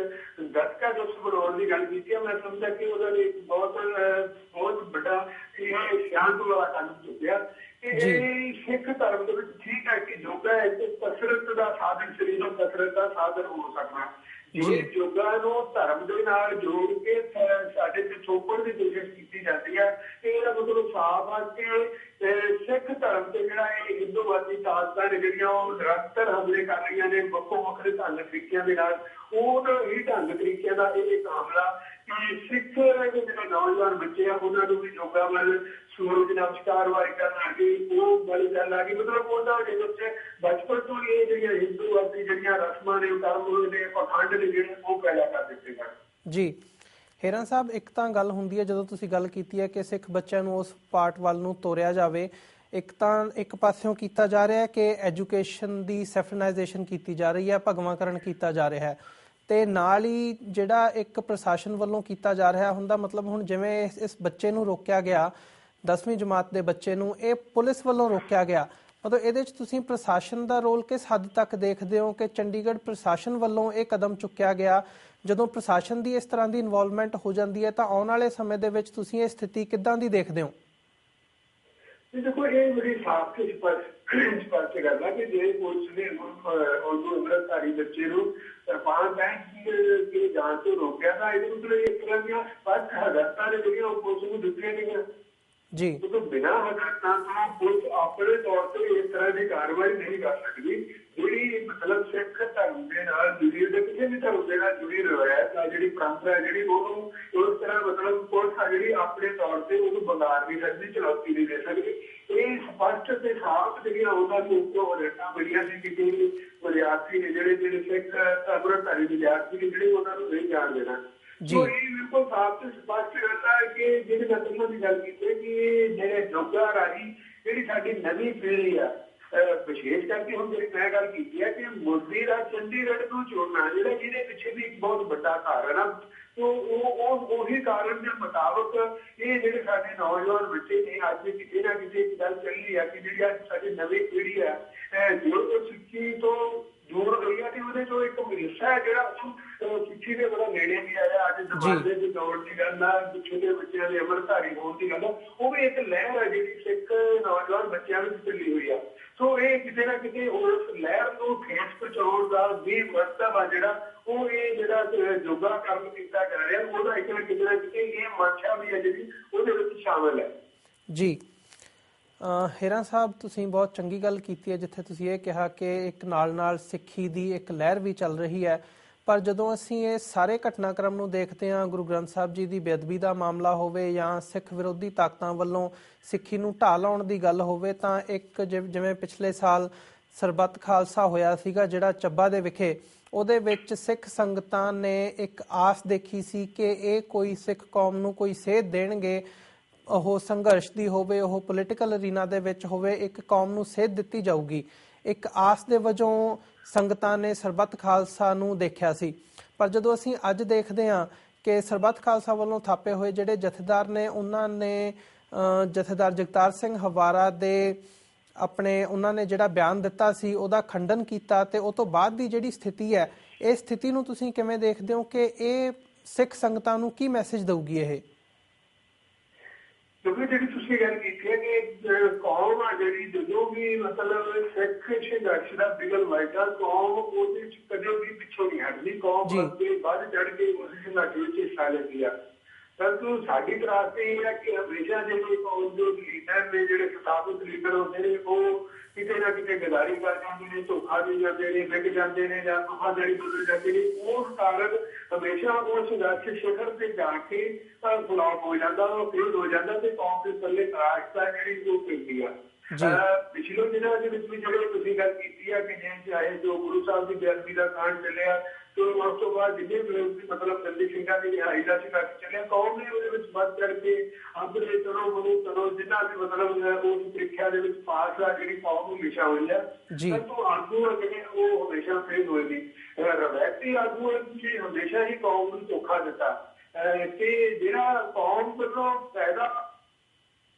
ਗੱਤਕਾ ਜੁੱਸ ਬਣਾਉਣ ਦੀ ਗੱਲ ਕੀਤੀ, ਮੈਂ ਸਮਝਦਾ ਕਿ ਉਹਦਾ ਲਈ ਬਹੁਤ ਵੱਡਾ ਇਹ ਸਿਆਣਪ ਵਾਲਾ ਕੰਮ ਚੁੱਕਿਆ। ਇਹ ਸਿੱਖ ਧਰਮ ਦੇ ਵਿੱਚ ਠੀਕ ਹੈ ਕਿ ਯੋਗਾ ਇੱਕ ਕਸਰਤ ਦਾ ਸਾਧਨ, ਸਰੀਰਕ ਕਸਰਤ ਦਾ ਸਾਧਨ ਹੋ ਸਕਦਾ। ਜੇ ਯੋਗਾ ਨੂੰ ਧਰਮ ਦੇ ਨਾਲ ਜੋੜ ਕੇ ਸਾਡੇ ਪਿਛੋਕੜ ਦੀ ਕੋਸ਼ਿਸ਼ ਕੀਤੀ ਜਾਂਦੀ ਹੈ, ਇਹਦਾ ਮਤਲਬ ਸਾਫ਼ ਆ ਕਿ ਸਿੱਖ ਧਰਮ ਤੇ ਜਿਹੜਾ ਇਹ ਹਿੰਦੂਵਾਦੀ ਤਾਕਤਾਂ ਨੇ ਜਿਹੜੀਆਂ ਉਹ ਨਿਰੰਤਰ ਹਮਲੇ ਕਰ ਰਹੀਆਂ ਨੇ ਵੱਖੋ ਵੱਖਰੇ ਢੰਗ ਤਰੀਕਿਆਂ ਦੇ ਨਾਲ, ਉਹ ਹੀ ਢੰਗ ਤਰੀਕਿਆਂ ਦਾ ਇਹ ਹਮਲਾ ਕਿ ਸਿੱਖ ਜਿਹੜੇ ਨੌਜਵਾਨ ਬੱਚੇ ਆ ਉਹਨਾਂ ਨੂੰ ਵੀ ਯੋਗਾ ਵੱਲ ਸੂਰਜ ਨਮਸਕਾਰ ਵਾਲੀ ਕਰਨ ਆ ਗਈ, ਉਹ ਵਾਲੀ ਗੱਲ ਆ ਗਈ। ਮਤਲਬ ਉਹਨਾਂ ਦੇ ਵਿੱਚ ਬਚਪਨ ਤੋਂ ਇਹ ਜਿਹੜੀਆਂ ਹਿੰਦੂਵਾਦੀ ਜਿਹੜੀਆਂ ਰਸਮਾਂ ਨੇ, ਕਰਮ ਨੇ, ਪਖੰਡ ਨੇ ਜਿਹੜੇ ਉਹ ਪੈਦਾ ਕਰ ਦਿੱਤੇ ਗਏ। ਜੀ ਹੀਰਾਂ ਸਾਹਿਬ, ਇੱਕ ਤਾਂ ਗੱਲ ਹੁੰਦੀ ਹੈ ਜਦੋਂ ਤੁਸੀਂ ਗੱਲ ਕੀਤੀ ਹੈ ਕਿ ਸਿੱਖ ਬੱਚਿਆਂ ਨੂੰ ਉਸ ਪਾਰਟ ਵੱਲ ਨੂੰ ਤੋਰਿਆ ਜਾਵੇ, ਇੱਕ ਤਾਂ ਇੱਕ ਪਾਸਿਓਂ ਕੀਤਾ ਜਾ ਰਿਹਾ ਹੈ ਕਿ ਐਜੂਕੇਸ਼ਨ ਦੀ ਸੈਫਰਨਾਈਜੇਸ਼ਨ ਕੀਤੀ ਜਾ ਰਹੀ ਹੈ, ਭਗਵਾਂਕਰਨ ਕੀਤਾ ਜਾ ਰਿਹਾ ਹੈ, ਤੇ ਨਾਲ ਹੀ ਜਿਹੜਾ ਇੱਕ ਪ੍ਰਸ਼ਾਸਨ ਵੱਲੋਂ ਕੀਤਾ ਜਾ ਰਿਹਾ ਹੁੰਦਾ, ਮਤਲਬ ਹੁਣ ਜਿਵੇਂ ਇਸ ਬੱਚੇ ਨੂੰ ਰੋਕਿਆ ਗਿਆ 10ਵੀਂ ਜਮਾਤ ਦੇ ਬੱਚੇ ਨੂੰ, ਇਹ ਪੁਲਿਸ ਵੱਲੋਂ ਰੋਕਿਆ ਗਿਆ, ਮਤਲਬ ਇਹਦੇ 'ਚ ਤੁਸੀਂ ਪ੍ਰਸ਼ਾਸਨ ਦਾ ਰੋਲ ਕਿਸ ਹੱਦ ਤੱਕ ਦੇਖਦੇ ਹੋ ਕਿ ਚੰਡੀਗੜ੍ਹ ਪ੍ਰਸ਼ਾਸਨ ਵੱਲੋਂ ਇਹ ਕਦਮ ਚੁੱਕਿਆ ਗਿਆ? ਜਦੋਂ ਪ੍ਰਸ਼ਾਸਨ ਦੀ ਇਸ ਤਰ੍ਹਾਂ ਦੀ ਇਨਵੋਲਵਮੈਂਟ ਹੋ ਜਾਂਦੀ ਹੈ ਤਾਂ ਆਉਣ ਵਾਲੇ ਸਮੇਂ ਦੇ ਵਿੱਚ ਤੁਸੀਂ ਇਹ ਸਥਿਤੀ ਕਿੱਦਾਂ ਦੀ ਦੇਖਦੇ ਹੋ? ਦੇਖੋ, ਇਹ ਬੜੀ ਸਾਫ਼ ਤੇ ਸਪਸ਼ਟ ਗੱਲ ਹੈ ਕਿ ਜੇ ਪੁਲਿਸ ਨੇ ਉਹਨੂੰ ਅੰਮ੍ਰਿਤਧਾਰੀ ਬੱਚੇ ਨੂੰ ਕਿਰਪਾਨ ਪਹਿਨ ਕੇ ਜਾਣ ਤੋਂ ਰੋਕਿਆ ਤਾਂ ਇਹਦੇ ਮਤਲਬ ਇਸ ਤਰ੍ਹਾਂ ਦੀਆਂ ਸਪਸ਼ਟ ਹਦਾਇਤਾਂ ਨੇ ਜਿਹੜੀਆਂ ਉਹ ਪੁਲਿਸ ਨੂੰ ਦਿੱਤੀਆਂ ਗਈਆਂ ਜੀ। ਕਿਉਂਕਿ ਬਿਨਾਂ ਹਦਾਇਤਾਂ ਤੋਂ ਪੁਲਿਸ ਆਪਣੇ ਤੌਰ ਤੇ ਇਸ ਤਰ੍ਹਾਂ ਦੀ ਕਾਰਵਾਈ ਨਹੀਂ ਕਰ ਸਕਦੀ। ਜਿਹੜੀ ਮਤਲਬ ਸਿੱਖ ਧਰਮ ਦੇ ਨਾਲ ਜੁੜੀ, ਕਿਸੇ ਵੀ ਧਰਮ ਦੇ ਨਾਲ ਜੁੜੀ ਰਵਾਇਤ ਆ, ਜਿਹੜੀ ਪਰੰਪਰਾ ਜਿਹੜੀ ਉਹਨੂੰ ਉਸ ਤਰ੍ਹਾਂ ਮਤਲਬ ਪੁਲਿਸ ਆ ਜਿਹੜੀ ਆਪਣੇ ਤੌਰ ਤੇ ਉਹਨੂੰ ਵਿਗਾੜ ਨਹੀਂ ਸਕਦੀ, ਚੁਣੌਤੀ ਨਹੀਂ ਦੇ ਸਕਦੀ। ਇਹ ਸਪਸ਼ਟ ਤੇ ਸਾਫ਼ ਜਿਹੜੀਆਂ ਉਹਨਾਂ ਦੇ ਉੱਪਰ ਹਦਾਇਤਾਂ ਮਿਲੀਆਂ ਸੀ ਕਿ ਵਿਦਿਆਰਥੀ ਨੇ ਜਿਹੜੇ ਸਿੱਖ ਅੰਮ੍ਰਿਤਧਾਰੀ ਵਿਦਿਆਰਥੀ ਨੇ ਜਿਹੜੇ ਉਹਨਾਂ ਨੂੰ ਨਹੀਂ ਜਾਣ ਦੇਣਾ। ਸੋ ਇਹ ਬਿਲਕੁਲ ਸਾਫ਼ ਤੇ ਸਪਸ਼ਟ ਰਹਿੰਦਾ ਹੈ ਕਿ ਜਿਹੜੀ ਮੈਂ ਤੁਹਾਨੂੰ ਦੀ ਗੱਲ ਕੀਤੀ ਕਿ ਜਿਹੜੇ ਯੋਗਾ ਰਾਹੀਂ ਜਿਹੜੀ ਸਾਡੀ ਨਵੀਂ ਪੀੜ੍ਹੀ ਆ, ਵਿਸ਼ੇਸ਼ ਕਰਕੇ ਹੁਣ ਜਿਹੜੀ ਮੈਂ ਗੱਲ ਕੀਤੀ ਹੈ ਕਿ ਮੋਦੀ ਦਾ ਚੰਡੀਗੜ੍ਹ ਨੂੰ ਚੁਣਨਾ ਜਿਹੜਾ ਜਿਹਦੇ ਪਿੱਛੇ ਵੀ ਇੱਕ ਬਹੁਤ ਵੱਡਾ ਕਾਰਨ ਆ, ਉਹੀ ਕਾਰਨ ਦੇ ਮੁਤਾਬਕ ਇਹ ਜਿਹੜੇ ਸਾਡੇ ਨੌਜਵਾਨ ਬੱਚੇ ਨੇ ਅੱਜ ਕਿਤੇ ਨਾ ਕਿਤੇ ਇੱਕ ਗੱਲ ਚੱਲੀ ਆ ਕਿ ਜਿਹੜੀ ਅੱਜ ਸਾਡੀ ਨਵੀਂ ਪੀੜ੍ਹੀ ਆ ਜੋ ਸਿੱਖੀ ਤੋਂ ਦੂਰ ਗਈ ਹੈ ਤੇ ਉਹਦੇ ਚੋਂ ਇੱਕ ਹਿੱਸਾ ਹੈ ਜਿਹੜਾ ਉਹ ਸਿੱਖੀ ਦੇ ਬੜਾ ਨੇੜੇ ਵੀ ਆਇਆ। ਅੱਜ ਜ਼ਮਾਨੇ ਦੇ ਦੌੜ ਦੀ ਗੱਲ ਆ, ਛੋਟੇ ਬੱਚਿਆਂ ਦੇ ਅੰਮ੍ਰਿਤਧਾਰੀ ਹੋਣ ਦੀ ਗੱਲ ਆ, ਉਹ ਵੀ ਇੱਕ ਲਹਿਰ ਹੈ ਜਿਹੜੀ ਸਿੱਖ ਨੌਜਵਾਨ ਬੱਚਿਆਂ ਵਿੱਚ ਚੱਲੀ ਹੋਈ ਆ। ਸੋ ਇਹ ਕਿਤੇ ਨਾ ਕਿਤੇ ਉਸ ਲਹਿਰ ਨੂੰ ਠੇਸ ਪਹੁੰਚਾਉਣ ਦਾ ਵੀ ਮਕਸਦ ਆ ਜਿਹੜਾ ਉਹ ਇਹ ਜਿਹੜਾ ਯੋਗਾ ਕਰਮ ਕੀਤਾ ਜਾ ਰਿਹਾ, ਉਹਦਾ ਇੱਕ ਕਿਤੇ ਨਾ ਕਿਤੇ ਇਹ ਮਨਸ਼ਾ ਵੀ ਹੈ ਜਿਹੜੀ ਉਹਦੇ ਵਿੱਚ ਸ਼ਾਮਿਲ ਹੈ। ਜੀ ਹੀਰਾਂ ਸਾਹਿਬ, ਤੁਸੀਂ ਬਹੁਤ ਚੰਗੀ ਗੱਲ ਕੀਤੀ ਹੈ ਜਿੱਥੇ ਤੁਸੀਂ ਇਹ ਕਿਹਾ ਕਿ ਇੱਕ ਨਾਲ ਸਿੱਖੀ ਦੀ ਇੱਕ ਲਹਿਰ ਵੀ ਚੱਲ ਰਹੀ ਹੈ, ਪਰ ਜਦੋਂ ਅਸੀਂ ਇਹ ਸਾਰੇ ਘਟਨਾਕ੍ਰਮ ਨੂੰ ਦੇਖਦੇ ਹਾਂ, ਗੁਰੂ ਗ੍ਰੰਥ ਸਾਹਿਬ ਜੀ ਦੀ ਬੇਅਦਬੀ ਦਾ ਮਾਮਲਾ ਹੋਵੇ ਜਾਂ ਸਿੱਖ ਵਿਰੋਧੀ ਤਾਕਤਾਂ ਵੱਲੋਂ ਸਿੱਖੀ ਨੂੰ ਢਾਹ ਲਾਉਣ ਦੀ ਗੱਲ ਹੋਵੇ, ਤਾਂ ਇੱਕ ਜਿਵੇਂ ਪਿਛਲੇ ਸਾਲ ਸਰਬੱਤ ਖਾਲਸਾ ਹੋਇਆ ਸੀਗਾ ਜਿਹੜਾ ਚੱਬਾ ਦੇ ਵਿਖੇ, ਉਹਦੇ ਵਿੱਚ ਸਿੱਖ ਸੰਗਤਾਂ ਨੇ ਇੱਕ ਆਸ ਦੇਖੀ ਸੀ ਕਿ ਇਹ ਕੋਈ ਸਿੱਖ ਕੌਮ ਨੂੰ ਕੋਈ ਸੇਧ ਦੇਣਗੇ, ਉਹ ਸੰਘਰਸ਼ ਦੀ ਹੋਵੇ, ਉਹ ਪੋਲੀਟੀਕਲ ਅਰੀਨਾ ਦੇ ਵਿੱਚ ਹੋਵੇ, ਇੱਕ ਕੌਮ ਨੂੰ ਸੇਧ ਦਿੱਤੀ ਜਾਊਗੀ। ਇੱਕ ਆਸ ਦੇ ਵਜੋਂ ਸੰਗਤਾਂ ਨੇ ਸਰਬੱਤ ਖਾਲਸਾ ਨੂੰ ਦੇਖਿਆ ਸੀ, ਪਰ ਜਦੋਂ ਅਸੀਂ ਅੱਜ ਦੇਖਦੇ ਹਾਂ ਕਿ ਸਰਬੱਤ ਖਾਲਸਾ ਵੱਲੋਂ ਥਾਪੇ ਹੋਏ ਜਿਹੜੇ ਜਥੇਦਾਰ ਨੇ, ਉਹਨਾਂ ਨੇ ਜਥੇਦਾਰ ਜਗਤਾਰ ਸਿੰਘ ਹਵਾਰਾ ਦੇ ਉਹਨਾਂ ਨੇ ਜਿਹੜਾ ਬਿਆਨ ਦਿੱਤਾ ਸੀ ਉਹਦਾ ਖੰਡਨ ਕੀਤਾ, ਤੇ ਉਹ ਤੋਂ ਬਾਅਦ ਦੀ ਜਿਹੜੀ ਸਥਿਤੀ ਹੈ, ਇਹ ਸਥਿਤੀ ਨੂੰ ਤੁਸੀਂ ਕਿਵੇਂ ਦੇਖਦੇ ਹੋ ਕਿ ਇਹ ਸਿੱਖ ਸੰਗਤਾਂ ਨੂੰ ਕੀ ਮੈਸੇਜ ਦਊਗੀ? ਇਹ ਕਿਉਂਕਿ ਜਿਹੜੀ ਤੁਸੀਂ ਗੱਲ ਕੀਤੀ ਹੈ ਕਿ ਕੌਮ ਆ ਜਿਹੜੀ ਜਦੋਂ ਵੀ ਮਤਲਬ ਸਿੱਖ ਸੰਘਰਸ਼ ਦਾ ਬਿਗਲ ਵੱਜਦਾ, ਕੌਮ ਉਹਦੇ ਚ ਕਦੇ ਵੀ ਪਿੱਛੋਂ ਨਹੀਂ ਹਟਦੀ, ਕੌਮ ਅੱਗੇ ਵੱਧ ਚੜ ਕੇ ਉਸ ਸੰਘਰਸ਼ ਵਿੱਚ ਹਿੱਸਾ ਲੈਂਦੀ ਆ। ਪਰੰਤੂ ਸਾਡੀ ਤਰਾਸਦੀ ਇਹ ਹੈ ਕਿ ਹਮੇਸ਼ਾ ਜਿਹੜੇ ਕੌਮ ਦੇ ਲੀਡਰ ਨੇ, ਜਿਹੜੇ ਸਥਾਪਿਤ ਲੀਡਰ ਹੁੰਦੇ ਨੇ, ਉਹ ਕਿਤੇ ਨਾ ਕਿਤੇ ਗਦਾਰੀ ਕਰ ਜਾਂਦੇ ਨੇ, ਧੋਖਾ ਦੇ ਜਾਂਦੇ ਨੇ, ਵਿਕ ਜਾਂਦੇ ਨੇ ਜਾਂ ਧੋਖਾਧੜੀ ਬਦਲ ਜਾਂਦੇ ਨੇ। ਉਸ ਕਾਰਨ ਹਮੇਸ਼ਾ ਉਹ ਸੰਘਰਸ਼ ਸਿਖਰ ਤੇ ਜਾ ਕੇ ਫਲਾਪ ਹੋ ਜਾਂਦਾ, ਉਹ ਫੇਲ ਹੋ ਜਾਂਦਾ ਤੇ ਕੌਮ ਦੇ ਥੱਲੇ ਨਿਰਾਸ਼ਤਾ ਜਿਹੜੀ ਉਹ ਪੈਂਦੀ ਆ। ਪਿਛਲੇ ਦਿਨਾਂ ਦੇ ਵਿੱਚ ਵੀ ਜਿਹੜੇ ਤੁਸੀਂ ਗੱਲ ਕੀਤੀ ਹੈ ਕਿ ਚਾਹੇ ਜੋ ਗੁਰੂ ਸਾਹਿਬ ਦੀ ਬੇਅਦਬੀ ਦਾ ਕਾਂਡ ਚੱਲਿਆ, ਤੇ ਉਸ ਤੋਂ ਬਾਅਦ ਜਿੰਨੇ ਵਿਰੋਧੀ ਮਤਲਬ ਬੰਦੀ ਸਿੰਘਾਂ ਦੀ ਰਿਹਾਈ ਦਾ ਸੰਘਰਸ਼ ਚੱਲਿਆ, ਕੌਮ ਨੇ ਉਹਦੇ ਵਿੱਚ ਵੱਧ ਚੜ ਕੇ ਆਪਣੇ ਤਰੋ ਜਿੰਨਾ ਵੀ ਮਤਲਬ ਉਸ ਪ੍ਰੀਖਿਆ ਦੇ ਵਿੱਚ ਪਾਸ ਆ ਜਿਹੜੀ ਕੌਮ ਹਮੇਸ਼ਾ ਹੋਈ ਹੈ, ਪਰੰਤੂ ਆਗੂ ਜਿਹੜੇ ਉਹ ਹਮੇਸ਼ਾ ਫੇਲ ਹੋਏ ਨੇ। ਰਵਾਇਤੀ ਆਗੂ ਹੈ ਤੁਸੀਂ ਹਮੇਸ਼ਾ ਹੀ ਕੌਮ ਨੂੰ ਧੋਖਾ ਦਿੱਤਾ ਤੇ ਜਿਹੜਾ ਕੌਮ ਵੱਲੋਂ ਪੈਦਾ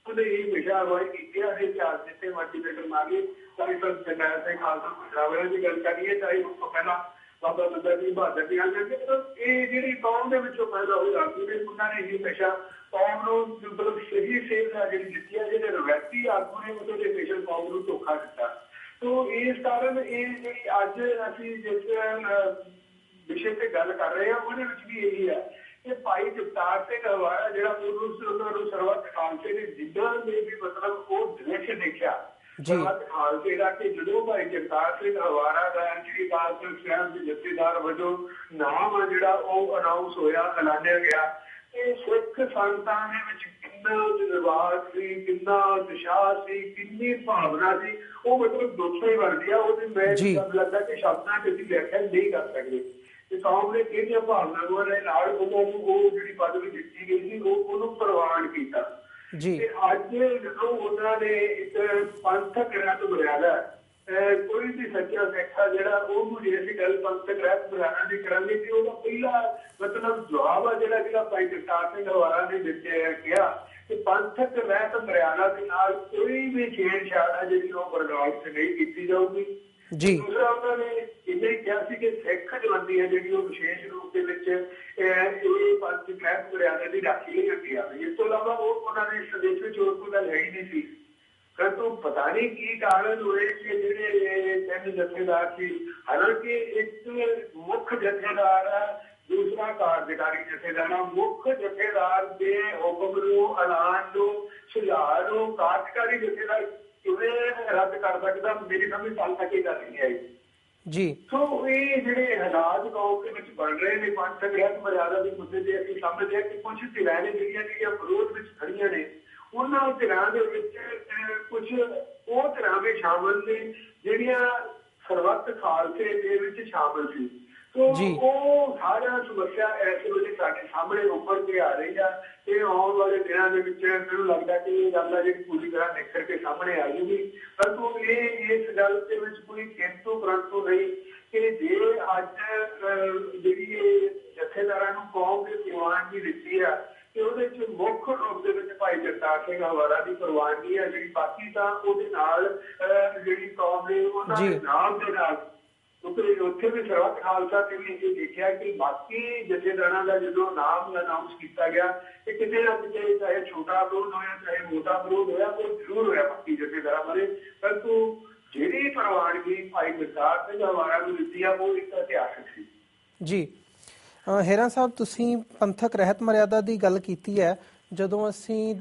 ਉਹਨੇ ਇਹ ਹਮੇਸ਼ਾ ਅਗਵਾਈ ਕੀਤੀ ਹੈ। ਅਸੀਂ ਇਤਿਹਾਸ ਜਿੱਥੇ ਮਰਜ਼ੀ ਬੇਟਰ ਮਾਰੀਏ ਚਾਹੇ ਸਰ ਜਰਨੈਲ ਸਿੰਘ ਖਾਲਸਾ ਪਿਛੜਾਵਿਆਂ ਦੀ ਗੱਲ ਕਰੀਏ ਚਾਹੇ ਉਸ ਤੋਂ ਪਹਿਲਾਂ ਬਾਬਾ ਬੰਦਾ ਸਿੰਘ ਬਹਾਦਰ ਦੀ ਗੱਲ ਕਰੀਏ ਮਤਲਬ ਇਹ ਜਿਹੜੀ ਕੌਮ ਦੇ ਵਿੱਚੋਂ ਪੈਦਾ ਹੋਏ ਆਗੂ ਨੇ ਉਹਨਾਂ ਨੇ ਹੀ ਹਮੇਸ਼ਾ ਕੌਮ ਨੂੰ ਮਤਲਬ ਸਹੀ ਸੇਧ ਨਾਲ ਜਿਹੜੀ ਦਿੱਤੀ ਹੈ। ਜਿਹੜੇ ਰਵਾਇਤੀ ਆਗੂ ਨੇ ਉਹਦੇ ਹਮੇਸ਼ਾ ਕੌਮ ਨੂੰ ਧੋਖਾ ਦਿੱਤਾ। ਤੋ ਇਸ ਕਾਰਨ ਇਹ ਜਿਹੜੀ ਅੱਜ ਅਸੀਂ ਜਿਸ ਵਿਸ਼ੇ ਤੇ ਗੱਲ ਕਰ ਰਹੇ ਹਾਂ ਉਹਦੇ ਵਿੱਚ ਵੀ ਇਹੀ ਹੈ ਕਿ ਭਾਈ ਜਗਤਾਰ ਸਿੰਘ ਹਲਵਾਰਾ ਜਿਹੜਾ ਉਹਨਾਂ ਨੂੰ ਸਰਬੱਤ ਖਾਲਸੇ ਨੇ ਜਿੱਦਾਂ ਨੇ ਵੀ ਮਤਲਬ ਉਹ ਦ੍ਰਿਸ਼ ਦੇਖਿਆ ਸਰਬੱਤ ਖਾਲਸੇ ਦਾ ਕਿ ਜਦੋਂ ਭਾਈ ਜਗਤਾਰ ਸਿੰਘ ਹਲਵਾਰਾ ਦਾ ਸ੍ਰੀ ਅਕਾਲ ਤਖ਼ਤ ਸਾਹਿਬ ਦੇ ਜਥੇਦਾਰ ਵਜੋਂ ਨਾਮ ਆ ਜਿਹੜਾ ਉਹ ਅਨਾਉਂਸ ਹੋਇਆ ਐਲਾਨਿਆ ਗਿਆ ਤੇ ਸਿੱਖ ਸੰਗਤਾਂ ਦੇ ਵਿੱਚ ਕਿੰਨਾ ਜਜ਼ਬਾਤ ਸੀ ਕਿੰਨਾ ਉਤਸ਼ਾਹ ਸੀ ਕਿੰਨੀ ਭਾਵਨਾ ਸੀ ਉਹ ਮਤਲਬ ਦੋਸਤੋਂ ਹੀ ਬਣਦੀ ਆ ਉਹਦੇ ਮੈਂ ਲੱਗਦਾ ਕਿ ਸ਼ਬਦਾਂ ਚ ਅਸੀਂ ਵਿਆਖਿਆ ਨਹੀਂ ਕਰ ਸਕਦੇ ਤੇ ਕੌਮ ਨੇ ਕਿਹੜੀਆਂ ਭਾਵਨਾਵਾਂ ਦੇ ਨਾਲ ਉਹਨਾਂ ਨੂੰ ਉਹ ਜਿਹੜੀ ਪਦਵੀ ਦਿੱਤੀ ਗਈ ਸੀ ਉਹਨੂੰ ਪ੍ਰਵਾਨ ਕੀਤਾ ਤੇ ਅੱਜ ਜਦੋਂ ਉਹਨਾਂ ਨੇ ਇੱਕ ਪੰਥਕ ਰਹਿਤ ਮਰਿਆਦਾ ਕੋਈ ਵੀ ਸੱਚਾ ਸਿੱਖ ਆ ਜਿਹੜਾ ਉਹਨੂੰ ਜੇ ਅਸੀਂ ਗੱਲ ਪੰਥਕ ਰਹਿਤ ਮਰਿਆਦਾ ਦੀ ਕਰਾਂਗੇ ਤੇ ਉਹਦਾ ਪਹਿਲਾ ਮਤਲਬ ਜਵਾਬ ਆ ਜਿਹੜਾ ਭਾਈ ਜਗਤਾਰ ਸਿੰਘ ਹਲਵਾਰਾ ਨੇ ਦਿੱਤੇ ਕਿਹਾ ਕਿ ਪੰਥਕ ਰਹਿਤ ਮਰਿਆਦਾ ਦੇ ਨਾਲ ਕੋਈ ਵੀ ਛੇੜਛਾੜ ਆ ਜਿਹੜੀ ਉਹ ਬਰਦਾਸ਼ਤ ਨਹੀਂ ਕੀਤੀ ਜਾਊਗੀ। ਦੂਸਰਾ ਉਹਨਾਂ ਨੇ ਇਹ ਕਿਹਾ ਸੀ ਕਿ ਸਿੱਖ ਜਵੰਦੀ ਹੈ ਜਿਹੜੀ ਉਹ ਵਿਸ਼ੇਸ਼ ਰੂਪ ਦੇ ਵਿੱਚ ਇਹ ਪੰਥਕ ਰਹਿਤ ਮਰਿਆਦਾ ਦੀ ਰਾਖੀ ਲਈ ਅੱਗੇ ਆ ਗਈ। ਇਸ ਤੋਂ ਇਲਾਵਾ ਉਹਨਾਂ ਨੇ ਸੰਦੇਸ਼ ਵਿੱਚ ਹੋਰ ਕੋਈ ਗੱਲ ਹੈ ਹੀ ਨਹੀਂ ਸੀ ਪਰੰਤੂ ਪਤਾ ਨਹੀਂ ਕੀ ਕਾਰਨ ਹੋਏ ਕਿ ਜਿਹੜੇ ਤਿੰਨ ਜਥੇਦਾਰ ਸੀ ਹਾਲਾਂਕਿ ਇੱਕ ਮੁੱਖ ਜਥੇਦਾਰ ਆ ਦੂਸਰਾ ਕਾਰਜਕਾਰੀ ਜਥੇਦਾਰ ਆ ਮੁੱਖ ਜਥੇਦਾਰ ਦੇ ਹੁਕਮ ਨੂੰ ਐਲਾਨ ਨੂੰ ਸੁਝਾਅ ਨੂੰ ਕਾਰਜਕਾਰੀ ਜਥੇਦਾਰ ਕਿਵੇਂ ਰੱਦ ਕਰ ਸਕਦਾ ਮੇਰੀ ਸਮਝ ਹਾਲ ਤੱਕ ਇਹ ਗੱਲ ਨਹੀਂ ਆਈ ਜੀ। ਸੋ ਇਹ ਜਿਹੜੇ ਹਾਲਾਤ ਕੌਮ ਦੇ ਵਿੱਚ ਬਣ ਰਹੇ ਨੇ ਪੰਥਕ ਰਹਿਤ ਮਰਿਆਦਾ ਦੇ ਮੁੱਦੇ ਤੇ ਅਸੀਂ ਸਮਝਦੇ ਹਾਂ ਕਿ ਕੁਝ ਧਿਰਾਂ ਨੇ ਜਿਹੜੀਆਂ ਵਿਰੋਧ ਵਿੱਚ ਖੜੀਆਂ ਨੇ ਉਹਨਾਂ ਧਿਰਾਂ ਦੇ ਵਿੱਚ ਕੁਝ ਉਹ ਧਿਰਾਂ ਵੀ ਸ਼ਾਮਲ ਨੇ ਜਿਹੜੀਆਂ ਸਰਬੱਤ ਖਾਲਸੇ ਦੇ ਵਿੱਚ ਸ਼ਾਮਲ ਸੀ। ਸੋ ਉਹ ਸਾਰਾ ਸਮੱਸਿਆ ਇਸ ਵੇਲੇ ਸਾਡੇ ਸਾਹਮਣੇ ਉੱਪਰ ਕੇ ਆ ਰਹੀ ਆ ਤੇ ਆਉਣ ਵਾਲੇ ਦਿਨਾਂ ਦੇ ਵਿੱਚ ਮੈਨੂੰ ਲੱਗਦਾ ਕਿ ਇਹ ਗੱਲ ਆ ਜਿਹੜੀ ਪੂਰੀ ਤਰ੍ਹਾਂ ਨਿਖਰ ਕੇ ਸਾਹਮਣੇ ਆ ਜਾਊਗੀ ਪਰੰਤੂ ਇਹ ਇਸ ਗੱਲ ਦੇ ਵਿੱਚ ਕੋਈ ਕਿੰਤੂ ਪਰੰਤੂ ਨਹੀਂ ਕਿ ਜੇ ਅੱਜ ਜਿਹੜੀ ਇਹ ਜਥੇਦਾਰਾਂ ਨੂੰ ਕੌਮ ਦੀ ਪ੍ਰਵਾਨਗੀ ਦਿੱਤੀ ਆ ਕਿ ਉਹਦੇ ਚ ਮੁੱਖ ਰੂਪ ਦੇ ਵਿੱਚ ਭਾਈ ਜਗਤਾਰ ਸਿੰਘ ਹਲਵਾਰਾ ਦੀ ਪ੍ਰਵਾਨਗੀ ਆ ਜਿਹੜੀ ਬਾਕੀ ਤਾਂ ਉਹਦੇ ਨਾਲ ਜਿਹੜੀ ਕੌਮ ਦੇ ਉਹਨਾਂ ਦੇ ਨਾਮ ਦੇ ਨਾਲ ਉੱਥੇ ਵੀ ਸਰਬੱਤ ਖਾਲਸਾ ਤੇ ਵੀ ਇਹ ਦੇਖਿਆ ਕਿ ਬਾਕੀ ਜਥੇਦਾਰਾਂ ਦਾ ਜਦੋਂ ਨਾਮ ਅਨਾਉਂਸ ਕੀਤਾ ਗਿਆ ਕਿ ਕਿਤੇ ਨਾ ਕਿਤੇ ਚਾਹੇ ਛੋਟਾ ਵਿਰੋਧ ਹੋਇਆ ਚਾਹੇ ਮੋਟਾ ਵਿਰੋਧ ਹੋਇਆ ਉਹ ਜ਼ਰੂਰ ਹੋਇਆ ਬਾਕੀ ਜਥੇਦਾਰਾਂ ਬਾਰੇ ਪਰੰਤੂ ਜਿਹੜੀ ਪ੍ਰਵਾਨਗੀ ਭਾਈ ਜਗਤਾਰ ਸਿੰਘ ਹਲਵਾਰਾ ਨੂੰ ਦਿੱਤੀ ਆ ਉਹ ਇੱਕ ਇਤਿਹਾਸਕ ਸੀ। ਜੀ ਹੇਰਾ ਸਾਹਿਬ ਤੁਸੀਂ ਪੰਥਕ ਰਹਿਤ ਮਰਿਆਦਾ ਦੀ ਗੱਲ ਕੀਤੀ ਹੈ ਜਦੋਂ ਅਸੀਂ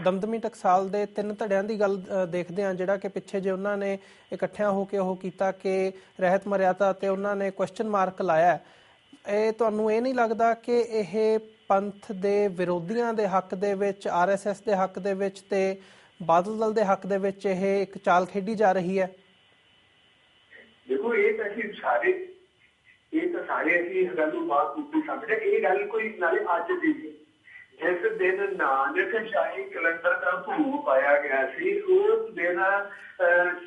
ਦਮਦਮੀ ਟਕਸਾਲ ਦੇ ਤਿੰਨ ਧੜਿਆਂ ਦੀ ਗੱਲ ਦੇਖਦੇ ਹਾਂ ਜਿਹੜਾ ਕਿ ਪਿੱਛੇ ਜੇ ਉਹਨਾਂ ਨੇ ਇਕੱਠਿਆਂ ਹੋ ਕੇ ਉਹ ਕੀਤਾ ਕਿ ਰਹਿਤ ਮਰਿਆਦਾ ਤੇ ਉਹਨਾਂ ਨੇ ਕੁਐਸਚਨ ਮਾਰਕ ਲਾਇਆ ਇਹ ਤੁਹਾਨੂੰ ਇਹ ਨਹੀਂ ਲੱਗਦਾ ਕਿ ਇਹ ਪੰਥ ਦੇ ਵਿਰੋਧੀਆਂ ਦੇ ਹੱਕ ਦੇ ਵਿੱਚ RSS ਦੇ ਹੱਕ ਦੇ ਵਿੱਚ ਤੇ ਬਾਦਲ ਦਲ ਦੇ ਹੱਕ ਦੇ ਵਿੱਚ ਇਹ ਇੱਕ ਚਾਲ ਖੇਡੀ ਜਾ ਰਹੀ ਹੈ? ਦੇਖੋ ਇਹ ਤਾਂ ਸਾਰੇ ਅਸੀਂ ਇਸ ਗੱਲ ਨੂੰ ਬਾਤ ਉੱਤੇ ਸਮਝਦੇ ਇਹ ਗੱਲ ਕੋਈ ਨਾਲੇ ਅੱਜ ਦੀ ਜਿਸ ਦਿਨ ਨਾਨਕ ਸ਼ਾਹੀ ਕੈਲੰਡਰ ਦਾ ਭੋਗ ਪਾਇਆ ਗਿਆ ਸੀ ਉਸ ਦਿਨ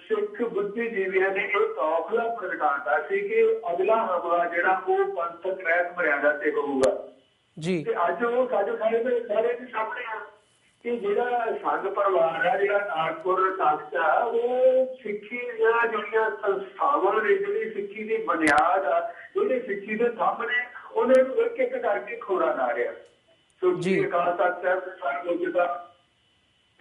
ਸਿੱਖ ਬੁੱਧੀਜੀਵੀਆਂ ਨੇ ਇਹ ਤੌਖਲਾ ਪ੍ਰਗਟਾਤਾ ਸੀ ਕਿ ਅਗਲਾ ਹਮਲਾ ਜਿਹੜਾ ਉਹ ਪੰਥਕ ਰਹਿਤ ਮਰਿਆਦਾ ਤੇ ਹੋਊਗਾ ਜੀ ਤੇ ਅੱਜ ਉਹ ਸਾਡੇ ਸਾਰੇ ਦੇ ਸਾਹਮਣੇ ਆ ਕਿ ਜਿਹੜਾ ਸੰਘ ਪਰਿਵਾਰ ਆ ਜਿਹੜਾ ਨਾਗਪੁਰ ਤਖਤ ਆ ਉਹ ਸਿੱਖੀ ਦੀਆਂ ਜਿਹੜੀਆਂ ਸੰਸਥਾਵਾਂ ਨੇ ਜਿਹੜੀ ਸਿੱਖੀ ਦੀ ਬੁਨਿਆਦ ਆ ਉਹਦੇ ਸਿੱਖੀ ਦੇ ਸਾਹਮਣੇ ਉਹਨੇ ਇੱਕ ਇੱਕ ਕਰਕੇ ਖੋਰਾ ਲਾ ਰਿਹਾ ਜੀ ਅਕਾਲ ਤਖ਼ਤ ਸਾਹਿਬ ਦੇ ਸਰਗੋਜਾ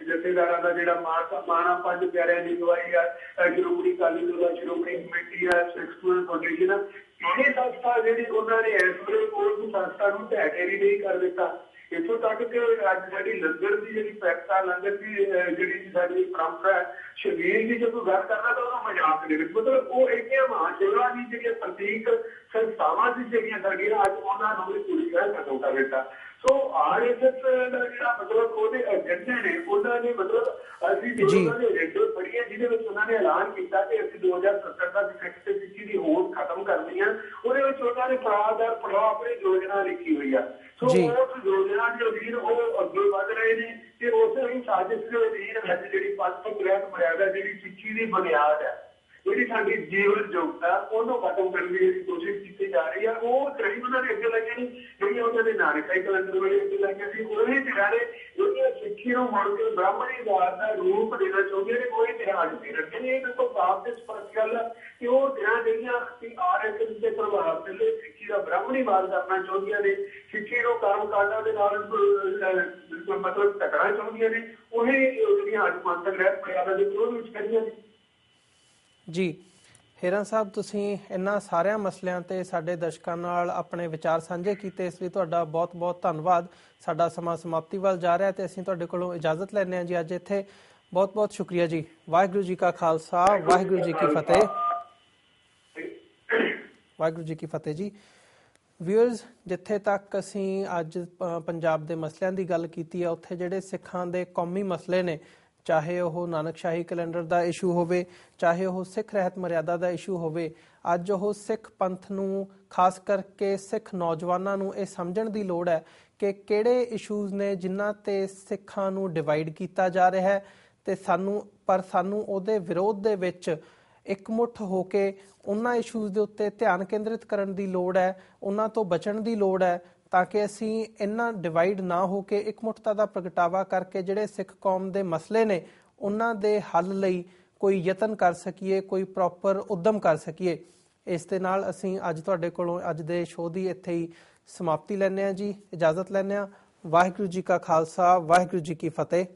ਜਥੇਦਾਰਾਂ ਦਾ ਜਿਹੜਾ ਮਾਣਾ ਪੰਜ ਪਿਆਰਿਆਂ ਦੀ ਗਵਾਹੀ ਆ ਸ਼੍ਰੋਮਣੀ ਅਕਾਲੀ ਦਲ ਸ਼੍ਰੋਮਣੀ ਕਮੇਟੀ ਆ ਸਿੱਖ ਸਟੂਡੈਂਟ ਫੈਡਰੇਸ਼ਨ ਇਹ ਸੰਸਥਾ ਜਿਹੜੀ ਉਹਨਾਂ ਨੇ ਇਸ ਵੇਲੇ ਕੋਈ ਸੰਸਥਾ ਨੂੰ ਢਹਿ ਢੇਰੀ ਨਹੀਂ ਕਰ ਦਿੱਤਾ ਇੱਥੋਂ ਤੱਕ ਕਿ ਅੱਜ ਸਾਡੀ ਲੰਗਰ ਦੀ ਜਿਹੜੀ ਪੈਕਟਾ ਲੰਗਰ ਦੀ ਜਿਹੜੀ ਸਾਡੀ ਪਰੰਪਰਾ ਹੈ ਸ਼ਬੀਰ ਦੀ ਜਦੋਂ ਗੱਲ ਕਰਨਾ ਤਾਂ ਉਹਨੂੰ ਮਜ਼ਾਕ ਦੇ ਵਿੱਚ ਮਤਲਬ ਉਹ ਇੰਨੀਆਂ ਮਹਾਨ ਸੇਵਾ ਦੀ ਜਿਹੜੀਆਂ ਪ੍ਰਤੀਕ ਸੰਸਥਾਵਾਂ ਦੀ ਜਿਹੜੀਆਂ ਸਾਡੀਆਂ ਅੱਜ ਉਹਨਾਂ ਨੂੰ ਵੀ ਪੂਰੀ ਤਰ੍ਹਾਂ ਖਤਮ ਕਰ ਦਿੱਤਾ। ਸੋ RSS ਦਾ ਜਿਹੜਾ ਮਤਲਬ ਉਹਦੇ ਏਜੰਡੇ ਨੇ ਉਹਨਾਂ ਨੇ ਮਤਲਬ ਅਸੀਂ ਉਹਨਾਂ ਦੇ ਏਜੰਡੇ ਪੜ੍ਹੀਏ ਜਿਹਦੇ ਵਿੱਚ ਉਹਨਾਂ ਨੇ ਐਲਾਨ ਕੀਤਾ ਕਿ ਅਸੀਂ 2070 ਤੱਕ ਸਿੱਖ ਤੇ ਸਿੱਖੀ ਦੀ ਹੋਂਦ ਖਤਮ ਕਰਨੀ ਆ ਉਹਦੇ ਵਿੱਚ ਉਹਨਾਂ ਨੇ ਪੜਾਅ ਦਰ ਪੜਾਅ ਆਪਣੀ ਯੋਜਨਾ ਲਿਖੀ ਹੋਈ ਆ। ਸੋ ਉਸ ਯੋਜਨਾ ਦੇ ਅਧੀਨ ਉਹ ਅੱਗੇ ਵਧ ਰਹੇ ਨੇ ਤੇ ਉਸੇ ਹੀ ਸਾਜ਼ਿਸ਼ ਦੇ ਅਧੀਨ ਵਿੱਚ ਜਿਹੜੀ ਪੰਥਕ ਰਹਿਤ ਮਰਿਆਦਾ ਜਿਹੜੀ ਸਿੱਖੀ ਦੀ ਬੁਨਿਆਦ ਹੈ ਜਿਹੜੀ ਸਾਡੀ ਜੀਵਨ ਯੋਗਤਾ ਉਹਨੂੰ ਖਤਮ ਕਰਨ ਦੀ ਕੋਸ਼ਿਸ਼ ਕੀਤੀ ਜਾ ਰਹੀ ਹੈ। ਉਹ ਕਈ ਉਹਨਾਂ ਦੇ ਅੱਗੇ ਲਾਈਆਂ ਨਹੀਂ, ਜਿਹੜੀਆਂ ਉਹਨਾਂ ਦੇ ਨਾਨਕਾਈ ਕੈਲੰਡਰ ਵੇਲੇ ਅੱਗੇ ਲਾਈਆਂ ਸੀ, ਉਹੀ ਤਿਹਾੜੇ ਜਿਹੜੀਆਂ ਸਿੱਖੀ ਨੂੰ ਮੁੜ ਕੇ ਬ੍ਰਾਹਮਣੀਵਾਦ ਦਾ ਰੂਪ ਦੇਣਾ ਚਾਹੁੰਦੇ ਨੇ, ਉਹੀ ਤਿਹਾੜ ਦੇ ਰੱਖੇ ਨੇ। ਇਹ ਦੇਖੋ ਸਾਫ਼ ਤੇ ਸਪਸ਼ਟ ਗੱਲ ਹੈ ਕਿ ਉਹ ਤਿਹਾੜ ਜਿਹੜੀਆਂ RSS ਦੇ ਪ੍ਰਭਾਵ ਥੱਲੇ ਸਿੱਖੀ ਦਾ ਬ੍ਰਾਹਮਣੀਵਾਦ ਕਰਨਾ ਚਾਹੁੰਦੀਆਂ ਨੇ, ਸਿੱਖੀ ਨੂੰ ਕਰਮ ਕਾਂਡਾਂ ਦੇ ਨਾਲ ਮਤਲਬ ਟਕਰਾਉਣਾ ਚਾਹੁੰਦੀਆਂ ਨੇ, ਉਹੀ ਜਿਹੜੀਆਂ ਅੱਜ ਮੰਤਰ ਰਹਿਤ ਮਰਿਆਦਾ ਦੇ ਵਿਰੋਧ ਵਿੱਚ ਕਰੀਆਂ ਨੇ। ਜੀ ਹੀਰਨ ਸਾਹਿਬ, ਤੁਸੀਂ ਇਹਨਾਂ ਸਾਰਿਆਂ ਮਸਲਿਆਂ ਤੇ ਸਾਡੇ ਦਰਸ਼ਕਾਂ ਨਾਲ ਆਪਣੇ ਵਿਚਾਰ ਸਾਂਝੇ ਕੀਤੇ, ਇਸ ਲਈ ਤੁਹਾਡਾ ਬਹੁਤ ਬਹੁਤ ਧੰਨਵਾਦ। ਸਾਡਾ ਸਮਾਂ ਸਮਾਪਤੀ ਵੱਲ ਜਾ ਰਿਹਾ ਤੇ ਅਸੀਂ ਤੁਹਾਡੇ ਕੋਲੋਂ ਇਜਾਜ਼ਤ ਲੈਂਦੇ ਹਾਂ ਜੀ ਅੱਜ ਇੱਥੇ। ਬਹੁਤ ਬਹੁਤ ਸ਼ੁਕਰੀਆ ਜੀ। ਵਾਹਿਗੁਰੂ ਜੀ ਕਾ ਖਾਲਸਾ, ਵਾਹਿਗੁਰੂ ਜੀ ਕੀ ਫਤਿਹ। ਵਾਹਿਗੁਰੂ ਜੀ ਕੀ ਫਤਿਹ ਜੀ। ਵਿਊਅਰਸ, ਜਿੱਥੇ ਤੱਕ ਅਸੀਂ ਅੱਜ ਪੰਜਾਬ ਦੇ ਮਸਲਿਆਂ ਦੀ ਗੱਲ ਕੀਤੀ ਹੈ, ਉੱਥੇ ਜਿਹੜੇ ਸਿੱਖਾਂ ਦੇ ਕੌਮੀ ਮਸਲੇ ਨੇ, ਚਾਹੇ ਉਹ ਨਾਨਕਸ਼ਾਹੀ ਕੈਲੰਡਰ ਦਾ ਇਸ਼ੂ ਹੋਵੇ, ਚਾਹੇ ਉਹ ਸਿੱਖ ਰਹਿਤ ਮਰਿਆਦਾ ਦਾ ਇਸ਼ੂ ਹੋਵੇ, ਅੱਜ ਉਹ ਸਿੱਖ ਪੰਥ ਨੂੰ, ਖਾਸ ਕਰਕੇ ਸਿੱਖ ਨੌਜਵਾਨਾਂ ਨੂੰ ਇਹ ਸਮਝਣ ਦੀ ਲੋੜ ਹੈ ਕਿ ਕਿਹੜੇ ਇਸ਼ੂਜ਼ ਨੇ ਜਿਨ੍ਹਾਂ 'ਤੇ ਸਿੱਖਾਂ ਨੂੰ ਡਿਵਾਈਡ ਕੀਤਾ ਜਾ ਰਿਹਾ ਹੈ ਤੇ ਸਾਨੂੰ ਉਹਦੇ ਵਿਰੋਧ ਦੇ ਵਿੱਚ ਇਕਮੁੱਠ ਹੋ ਕੇ ਉਹਨਾਂ ਇਸ਼ੂਜ਼ ਦੇ ਉੱਤੇ ਧਿਆਨ ਕੇਂਦਰਿਤ ਕਰਨ ਦੀ ਲੋੜ ਹੈ, ਉਹਨਾਂ ਤੋਂ ਬਚਣ ਦੀ ਲੋੜ ਹੈ, ਤਾਂ ਕਿ ਅਸੀਂ ਇਹਨਾਂ ਡਿਵਾਈਡ ਨਾ ਹੋ ਕੇ ਇਕਮੁੱਠਤਾ ਦਾ ਪ੍ਰਗਟਾਵਾ ਕਰਕੇ ਜਿਹੜੇ ਸਿੱਖ ਕੌਮ ਦੇ ਮਸਲੇ ਨੇ ਉਹਨਾਂ ਦੇ ਹੱਲ ਲਈ ਕੋਈ ਯਤਨ ਕਰ ਸਕੀਏ, ਕੋਈ ਪ੍ਰੋਪਰ ਉੱਦਮ ਕਰ ਸਕੀਏ। ਇਸ ਦੇ ਨਾਲ ਅਸੀਂ ਅੱਜ ਤੁਹਾਡੇ ਕੋਲੋਂ ਅੱਜ ਦੇ ਸ਼ੋਅ ਦੀ ਇੱਥੇ ਹੀ ਸਮਾਪਤੀ ਲੈਂਦੇ ਹਾਂ ਜੀ, ਇਜਾਜ਼ਤ ਲੈਂਦੇ ਹਾਂ। ਵਾਹਿਗੁਰੂ ਜੀ ਕਾ ਖਾਲਸਾ, ਵਾਹਿਗੁਰੂ ਜੀ ਕੀ ਫਤਿਹ।